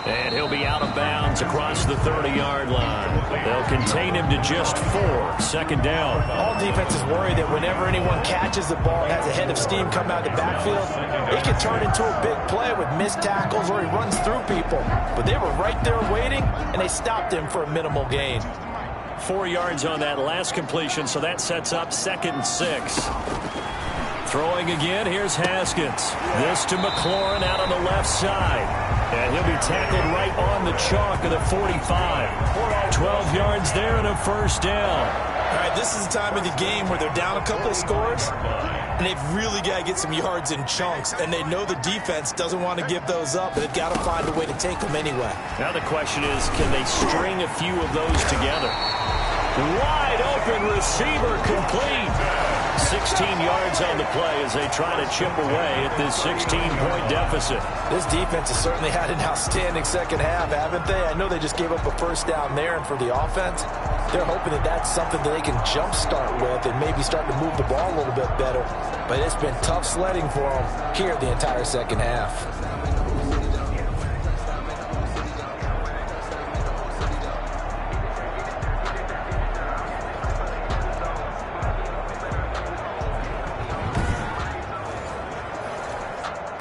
[SPEAKER 4] And he'll be out of bounds across the 30-yard line. They'll contain him to just 4. 2nd down.
[SPEAKER 5] All defenses worry that whenever anyone catches the ball and has a head of steam come out of the backfield, it can turn into a big play with missed tackles or he runs through people. But they were right there waiting, and they stopped him for a minimal gain.
[SPEAKER 4] 4 yards on that last completion, so that sets up 2nd and 6. Throwing again, here's Haskins. This to McLaurin out on the left side. And he'll be tackled right on the chalk of the 45. 12 yards there and a 1st down.
[SPEAKER 5] All right, this is the time of the game where they're down a couple of scores, and they've really got to get some yards in chunks, and they know the defense doesn't want to give those up, but they've got to find a way to take them anyway.
[SPEAKER 4] Now the question is, can they string a few of those together? Wide open receiver complete. 16 yards on the play as they try to chip away at this 16-point deficit.
[SPEAKER 5] This defense has certainly had an outstanding 2nd half, haven't they? I know they just gave up a 1st down there, and for the offense, they're hoping that that's something that they can jumpstart with and maybe start to move the ball a little bit better. But it's been tough sledding for them here the entire 2nd half.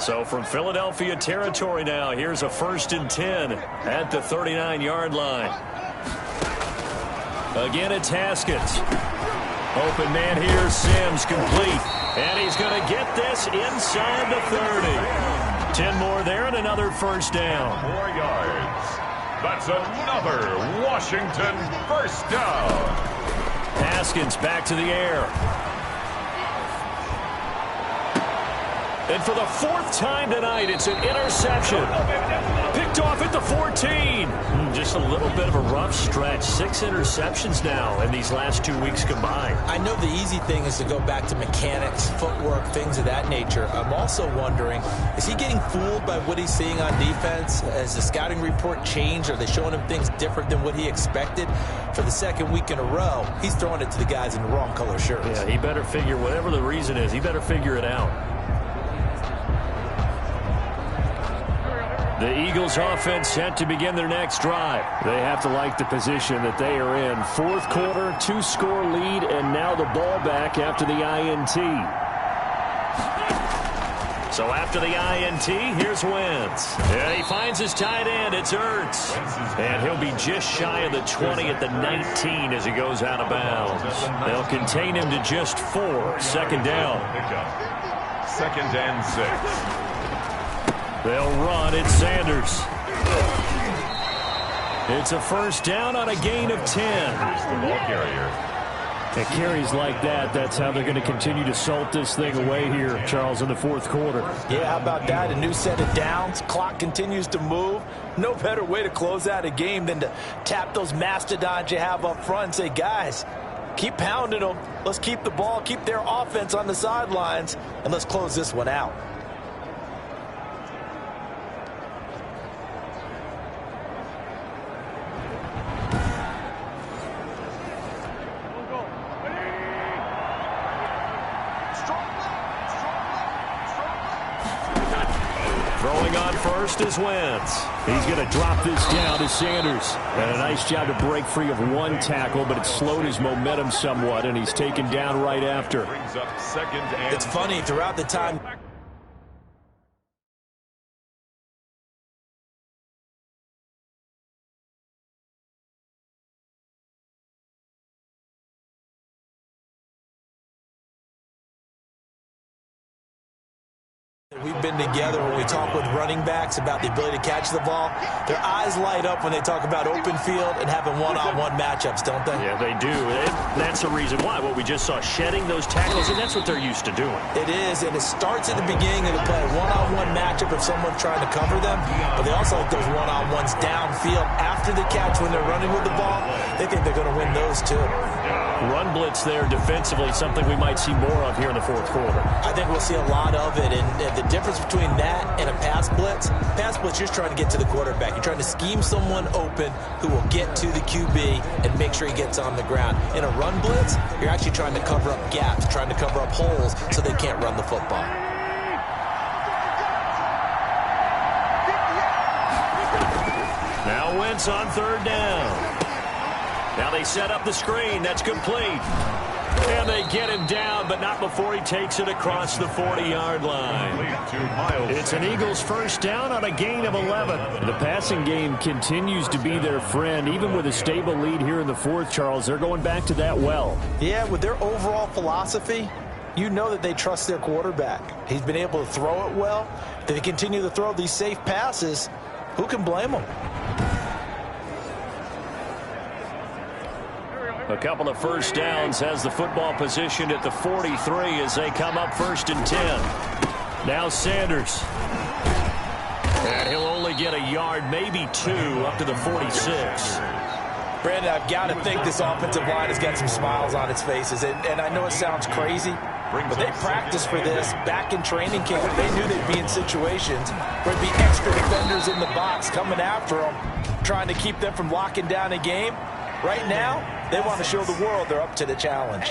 [SPEAKER 4] So from Philadelphia territory now, here's a 1st and 10 at the 39-yard line. Again, it's Haskins. Open man here, Sims complete. And he's going to get this inside the 30. 10 more there and another 1st down.
[SPEAKER 3] 4 yards. That's another Washington 1st down.
[SPEAKER 4] Haskins back to the air. And for the 4th time tonight, it's an interception. Picked off at the 14. Just a little bit of a rough stretch. 6 interceptions now in these last 2 weeks combined.
[SPEAKER 5] I know the easy thing is to go back to mechanics, footwork, things of that nature. I'm also wondering, is he getting fooled by what he's seeing on defense? Has the scouting report changed? Are they showing him things different than what he expected? For the 2nd week in a row, he's throwing it to the guys in the wrong color shirts.
[SPEAKER 4] Yeah, he better figure, whatever the reason is, he better figure it out. The Eagles offense set to begin their next drive. They have to like the position that they are in. Fourth quarter, 2-score lead, and now the ball back after the INT. So after the INT, here's Wentz. And he finds his tight end. It's Ertz. And he'll be just shy of the 20 at the 19 as he goes out of bounds. They'll contain him to just 4. Second down.
[SPEAKER 7] 2nd and 6.
[SPEAKER 4] They'll run. It's Sanders. It's a first down on a gain of 10.
[SPEAKER 7] The ball carrier.
[SPEAKER 4] At carries like that, that's how they're going to continue to salt this thing away here, Charles, in the fourth quarter.
[SPEAKER 5] Yeah, how about that? A new set of downs. Clock continues to move. No better way to close out a game than to tap those mastodons you have up front and say, guys, keep pounding them. Let's keep the ball, keep their offense on the sidelines, and let's close this one out.
[SPEAKER 4] Throwing on first is Wentz. He's going to drop this down to Sanders. And a nice job to break free of one tackle, but it slowed his momentum somewhat, and he's taken down right after.
[SPEAKER 7] Brings up 2nd and
[SPEAKER 5] It's funny, throughout the time we've been together, when we talk with running backs about the ability to catch the ball, their eyes light up when they talk about open field and having one-on-one matchups, don't they?
[SPEAKER 4] Yeah, they do. That's the reason why. What we just saw, shedding those tackles, and that's what they're used to doing.
[SPEAKER 5] It is, and it starts at the beginning of the play. One-on-one matchup if someone's trying to cover them, but they also like those one-on-ones downfield after the catch when they're running with the ball. They think they're going to win those too.
[SPEAKER 4] Run blitz there defensively, something we might see more of here in the fourth quarter.
[SPEAKER 5] I think we'll see a lot of it, and the difference between that and a pass blitz, you're just trying to get to the quarterback. You're trying to scheme someone open who will get to the QB and make sure he gets on the ground. In a run blitz, you're actually trying to cover up gaps, trying to cover up holes so they can't run the football.
[SPEAKER 4] Now Wentz on third down. Now they set up the screen. That's complete. And they get him down, but not before he takes it across the 40-yard line. It's an Eagles first down on a gain of 11. The passing game continues to be their friend. Even with a stable lead here in the fourth, Charles, they're going back to that well.
[SPEAKER 5] Yeah, with their overall philosophy, you know that they trust their quarterback. He's been able to throw it well. They continue to throw these safe passes. Who can blame them?
[SPEAKER 4] A couple of first downs, has the football positioned at the 43 as they come up 1st and 10. Now Sanders. And he'll only get a yard, maybe 2, up to the 46.
[SPEAKER 5] Brandon, I've got to think this offensive line has got some smiles on its faces. And I know it sounds crazy, but they practiced for this back in training camp. They knew they'd be in situations where there'd be extra defenders in the box coming after them, trying to keep them from locking down a game. Right now, they want to show the world they're up to the challenge.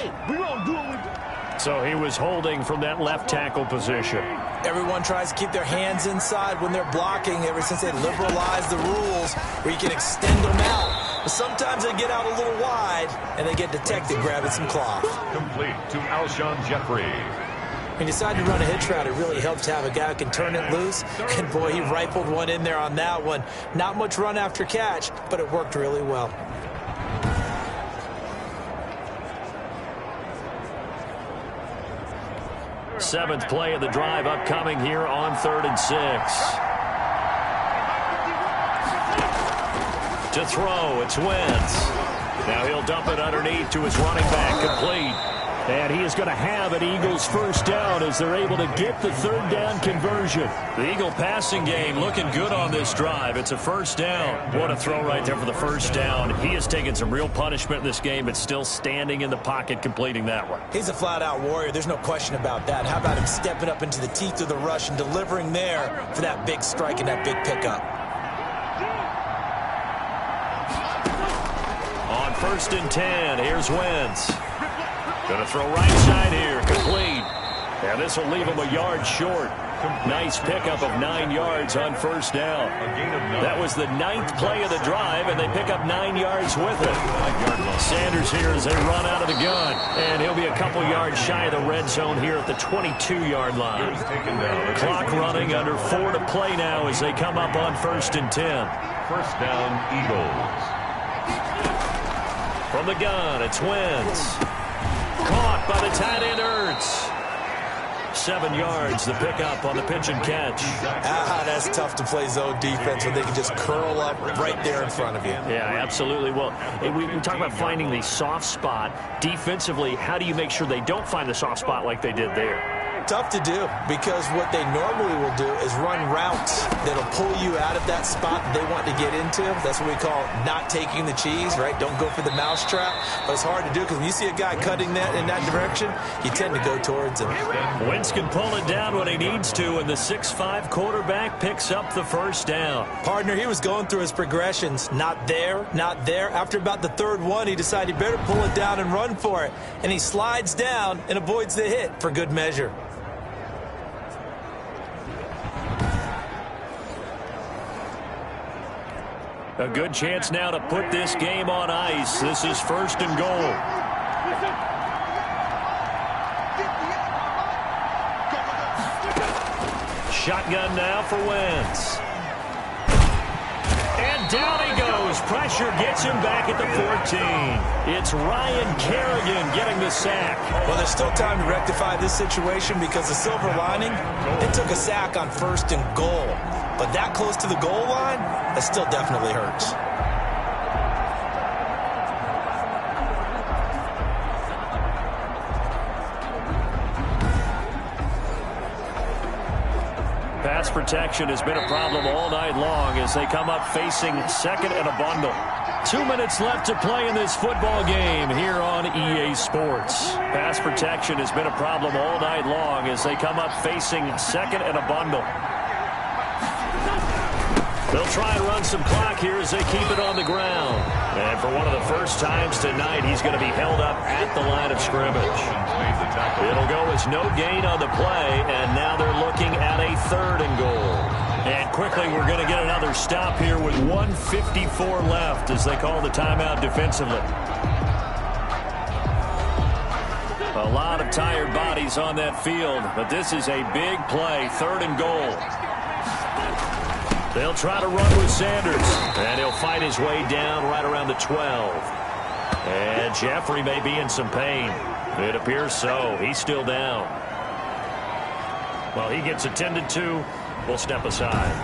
[SPEAKER 4] So he was holding from that left tackle position.
[SPEAKER 5] Everyone tries to keep their hands inside when they're blocking ever since they liberalized the rules where you can extend them out. But sometimes they get out a little wide and they get detected grabbing some cloth.
[SPEAKER 7] Complete to Alshon Jeffrey.
[SPEAKER 5] When you decide to run a hitch route, it really helps to have a guy who can turn it loose. And boy, he rifled one in there on that one. Not much run after catch, but it worked really well.
[SPEAKER 4] Seventh play of the drive upcoming here on 3rd and 6. To throw, it's Wentz. Now he'll dump it underneath to his running back, complete. And he is going to have an Eagles first down as they're able to get the third down conversion. The Eagle passing game looking good on this drive. It's a first down. What a throw right there for the first down. He has taken some real punishment in this game, but still standing in the pocket completing that one.
[SPEAKER 5] He's a flat-out warrior. There's no question about that. How about him stepping up into the teeth of the rush and delivering there for that big strike and that big pickup?
[SPEAKER 4] On 1st and 10, here's Wentz. Going to throw right side here, complete. And this will leave him a yard short. Nice pickup of 9 yards on first down. That was the 9th play of the drive, and they pick up 9 yards with it. Sanders here as they run out of the gun, and he'll be a couple yards shy of the red zone here at the 22-yard line. Clock running, under 4 to play now as they come up on 1st and 10.
[SPEAKER 7] First down, Eagles.
[SPEAKER 4] From the gun, it's Wentz. Caught by the tight end, Ertz. 7 yards, the pickup on the pitch and catch.
[SPEAKER 5] That's tough to play zone defense when they can just curl up right there in front of you.
[SPEAKER 4] Yeah, absolutely. Well, we talk about finding the soft spot. Defensively, how do you make sure they don't find the soft spot like they did there?
[SPEAKER 5] Tough to do, because what they normally will do is run routes that'll pull you out of that spot they want to get into. That's what we call not taking the cheese, right? Don't go for the mousetrap. But it's hard to do because when you see a guy cutting that in that direction, you tend to go towards him.
[SPEAKER 4] Wentz can pull it down when he needs to, and the 6'5" quarterback picks up the first down.
[SPEAKER 5] Partner, he was going through his progressions. Not there, not there. After about the third one, he decided he better pull it down and run for it. And he slides down and avoids the hit for good measure.
[SPEAKER 4] A good chance now to put this game on ice. This is 1st and goal. Shotgun now for Wentz. And down he goes. Pressure gets him back at the 14. It's Ryan Kerrigan getting the sack.
[SPEAKER 5] Well, there's still time to rectify this situation because the silver lining, they took a sack on 1st and goal. But that close to the goal line, that still definitely hurts.
[SPEAKER 4] Pass protection has been a problem all night long as they come up facing 2nd and a bundle. 2 minutes left to play in this football game here on EA Sports. Pass protection has been a problem all night long as they come up facing 2nd and a bundle. They'll try and run some clock here as they keep it on the ground. And for one of the first times tonight, he's going to be held up at the line of scrimmage. It'll go as no gain on the play, and now they're looking at a 3rd and goal. And quickly, we're going to get another stop here with 1:54 left as they call the timeout defensively. A lot of tired bodies on that field, but this is a big play, 3rd and goal. They'll try to run with Sanders, and he'll fight his way down right around the 12. And Jeffrey may be in some pain. It appears so. He's still down. Well, he gets attended to. We'll step aside.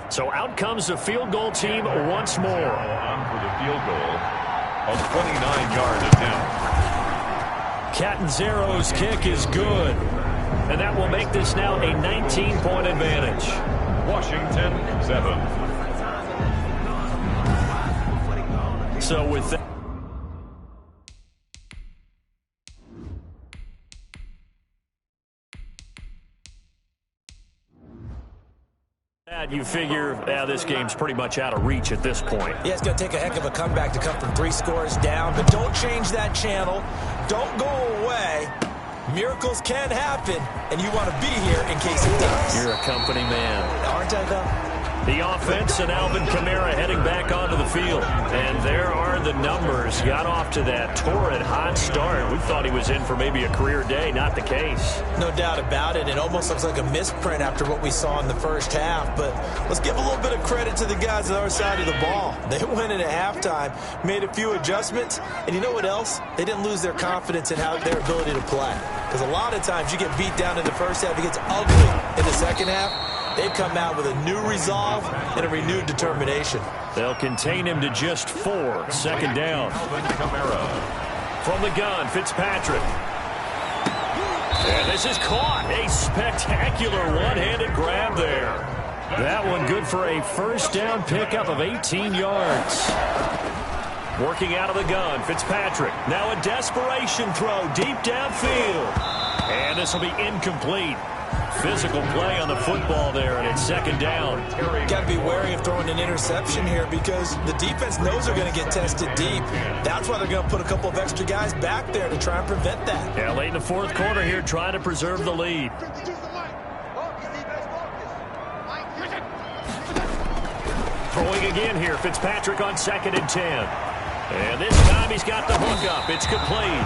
[SPEAKER 4] So out comes the field goal team once more.
[SPEAKER 7] On for the field goal. A 29-yard attempt.
[SPEAKER 4] Catanzaro's kick is good. And that will make this now a 19-point advantage.
[SPEAKER 7] Washington, 7.
[SPEAKER 4] So with that, you figure this game's pretty much out of reach at this point.
[SPEAKER 5] Yeah, it's going to take a heck of a comeback to come from 3 scores down, but don't change that channel. Don't go away. Miracles can happen, and you want to be here in case it does.
[SPEAKER 4] You're a company man.
[SPEAKER 5] Aren't I, though?
[SPEAKER 4] The offense and Alvin Kamara heading back onto the field. And there are the numbers. Got off to that torrid hot start. We thought he was in for maybe a career day. Not the case.
[SPEAKER 5] No doubt about it. It almost looks like a misprint after what we saw in the first half. But let's give a little bit of credit to the guys on our side of the ball. They went in at halftime, made a few adjustments. And you know what else? They didn't lose their confidence in their ability to play. Because a lot of times you get beat down in the first half. It gets ugly in the second half. They've come out with a new resolve and a renewed determination.
[SPEAKER 4] They'll contain him to just 4. 2nd down. From the gun, Fitzpatrick. And this is caught. A spectacular one-handed grab there. That one good for a first down pickup of 18 yards. Working out of the gun, Fitzpatrick. Now a desperation throw deep downfield. And this will be incomplete. Physical play on the football there, and it's second down.
[SPEAKER 5] Got to be wary of throwing an interception here because the defense knows they're going to get tested deep. That's why they're going to put a couple of extra guys back there to try and prevent that.
[SPEAKER 4] Yeah, late in the fourth quarter here, trying to preserve the lead. Throwing again here, Fitzpatrick on 2nd and 10. And this time he's got the hook up. It's complete.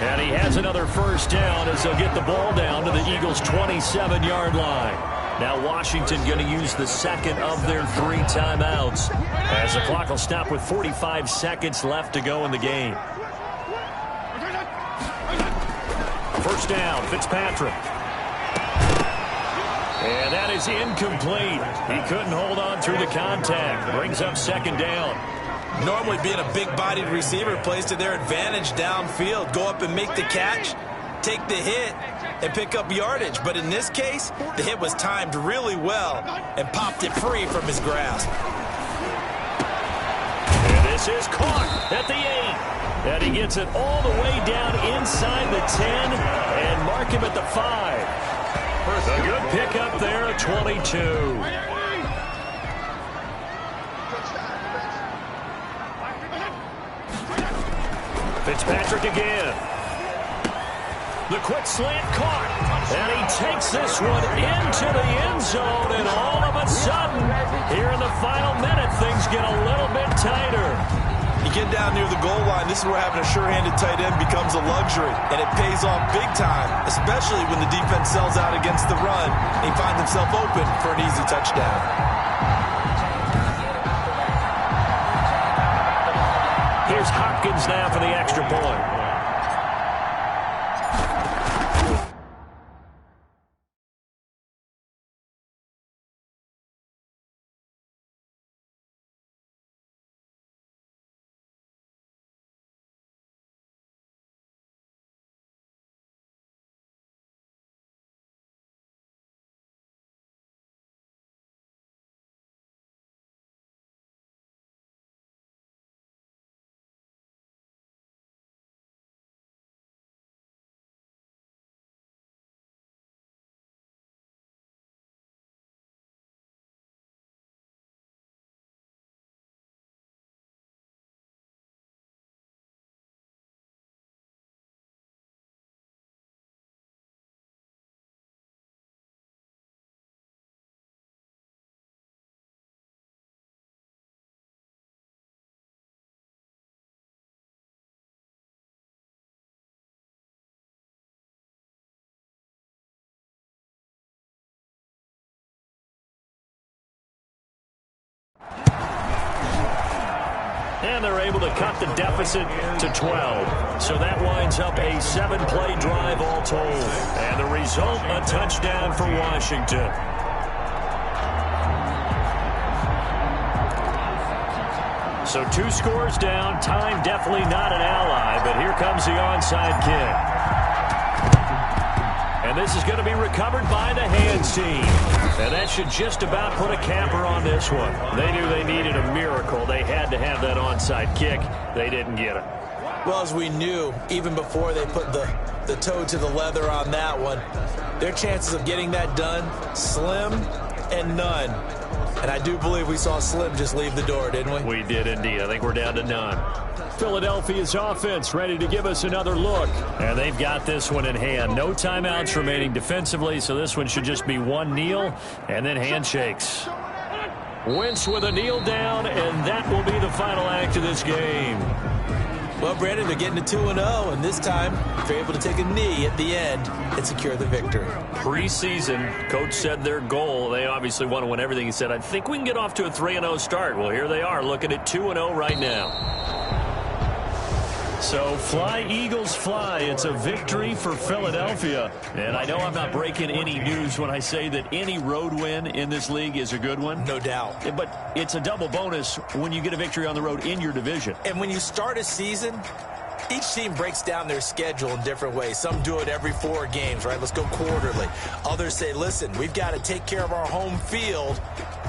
[SPEAKER 4] And he has another first down as they'll get the ball down to the Eagles' 27-yard line. Now Washington going to use the second of their 3 timeouts as the clock will stop with 45 seconds left to go in the game. First down, Fitzpatrick. And that is incomplete. He couldn't hold on through the contact. Brings up second down.
[SPEAKER 5] Normally being a big-bodied receiver plays to their advantage downfield. Go up and make the catch, take the hit, and pick up yardage. But in this case, the hit was timed really well and popped it free from his grasp.
[SPEAKER 4] And this is caught at the 8. And he gets it all the way down inside the 10 and mark him at the 5. A good pickup there at 22. Fitzpatrick again. The quick slant caught. And he takes this one into the end zone. And all of a sudden, here in the final minute, things get a little bit tighter.
[SPEAKER 5] You get down near the goal line, this is where having a sure-handed tight end becomes a luxury. And it pays off big time, especially when the defense sells out against the run. And he finds himself open for an easy touchdown.
[SPEAKER 4] Here's Hopkins now for the extra point. And they're able to cut the deficit to 12. So that winds up a 7-play drive all told. And the result, a touchdown for Washington. So 2 scores down. Time definitely not an ally, but here comes the onside kick. And this is going to be recovered by the hands team. And that should just about put a capper on this one. They knew they needed a miracle. They had to have that onside kick. They didn't get it.
[SPEAKER 5] Well, as we knew, even before they put the toe to the leather on that one, their chances of getting that done, slim and none. And I do believe we saw Slim just leave the door, didn't we?
[SPEAKER 4] We did indeed. I think we're down to none. Philadelphia's offense ready to give us another look. And they've got this one in hand. No timeouts remaining defensively, so this one should just be one kneel and then handshakes. Wentz with a kneel down, and that will be the final act of this game.
[SPEAKER 5] Well, Brandon, they're getting to 2-0, and this time they're able to take a knee at the end and secure the victory.
[SPEAKER 4] Preseason, coach said their goal, they obviously want to win everything. He said, I think we can get off to a 3-0 start. Well, here they are looking at 2-0 right now. So fly, Eagles, fly. It's a victory for Philadelphia. And I know I'm not breaking any news when I say that any road win in this league is a good one.
[SPEAKER 5] No doubt.
[SPEAKER 4] But it's a double bonus when you get a victory on the road in your division.
[SPEAKER 5] And when you start a season, each team breaks down their schedule in different ways. Some do it every 4 games, right? Let's go quarterly. Others say, listen, we've got to take care of our home field.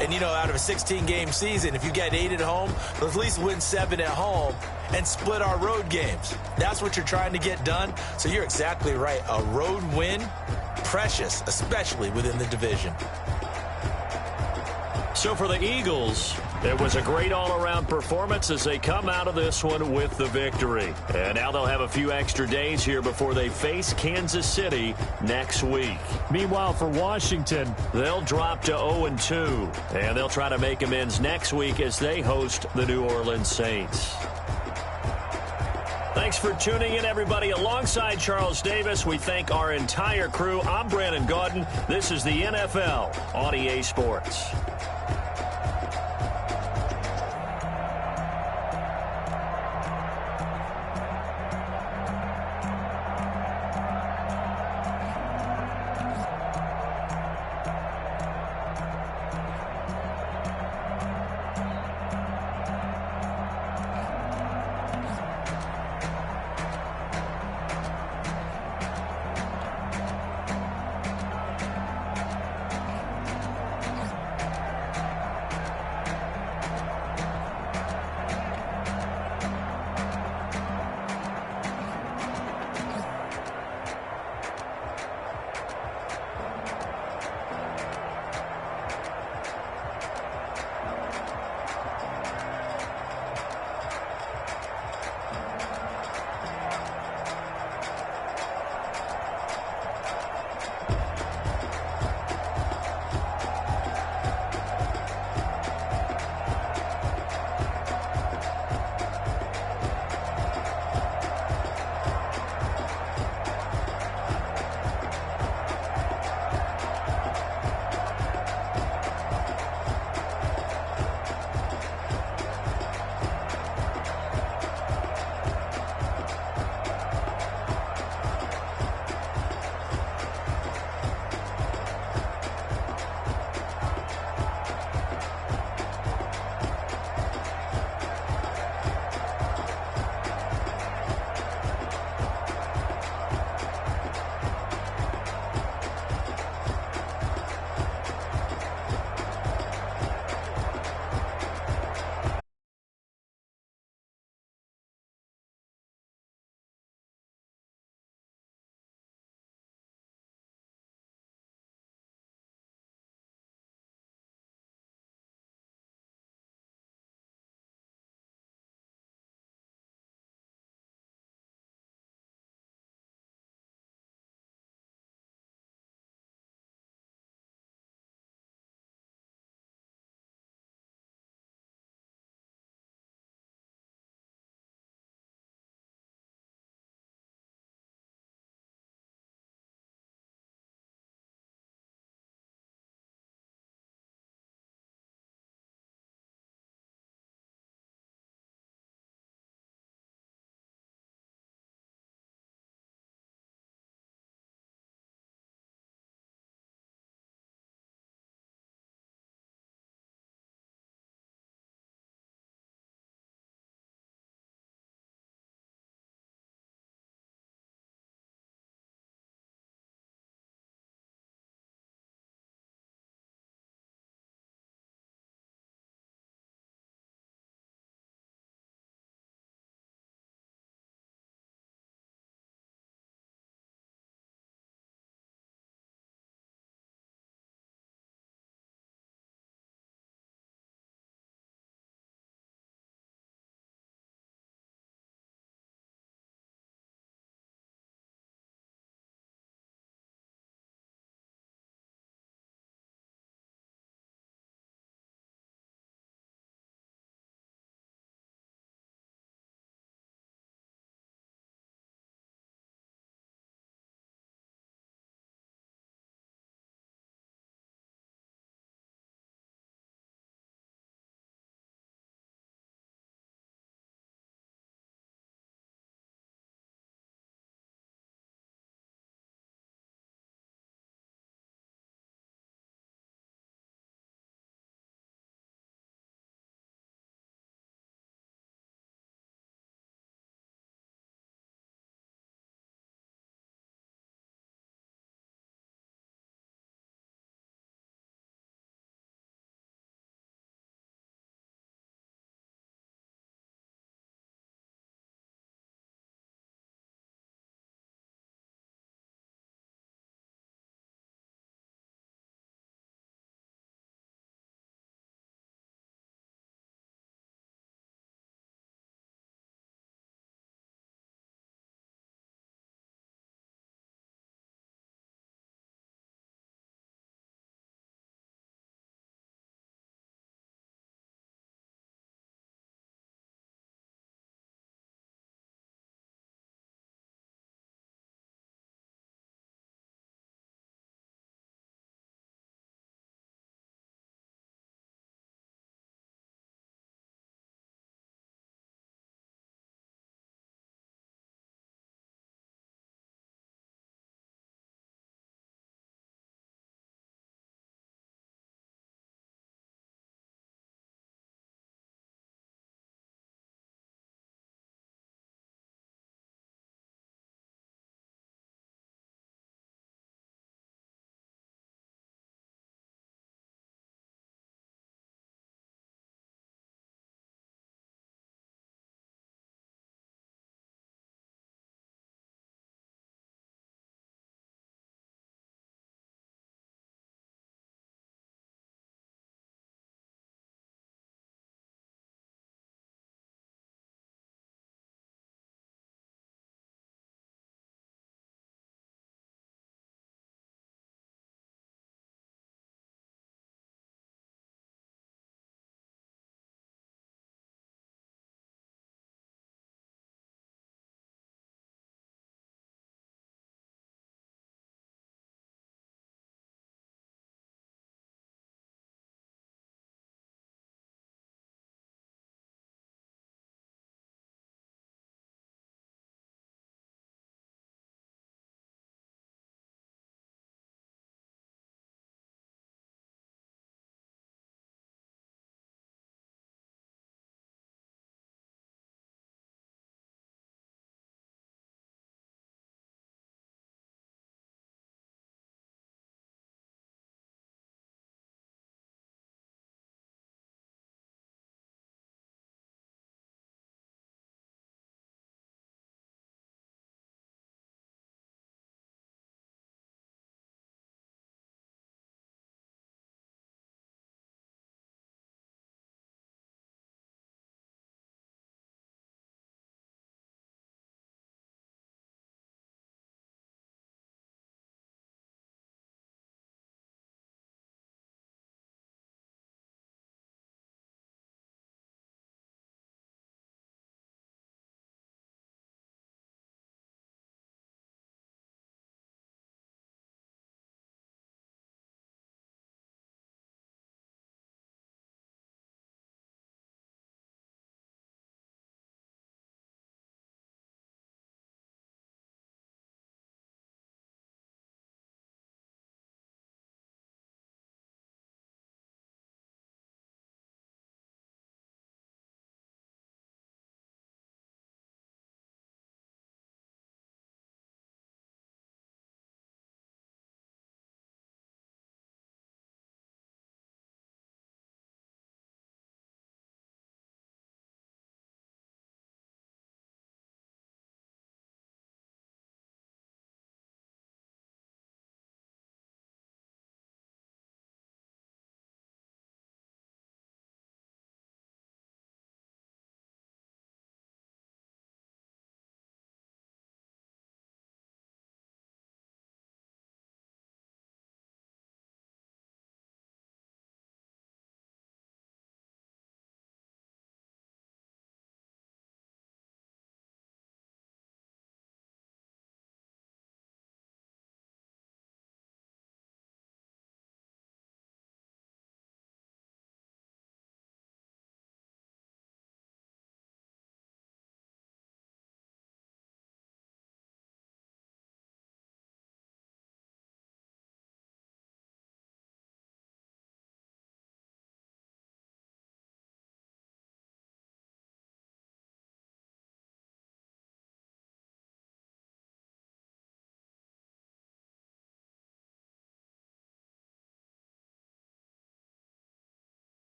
[SPEAKER 5] And, you know, out of a 16-game season, if you get 8 at home, let's at least win 7 at home and split our road games. That's what you're trying to get done. So you're exactly right. A road win precious, especially within the division.
[SPEAKER 4] So for the Eagles, it was a great all-around performance as they come out of this one with the victory. And now they'll have a few extra days here before they face Kansas City next week. Meanwhile, for Washington, they'll drop to 0-2, and they'll try to make amends next week as they host the New Orleans Saints. Thanks for tuning in, everybody. Alongside Charles Davis, we thank our entire crew. I'm Brandon Gaudin. This is the NFL on EA Sports.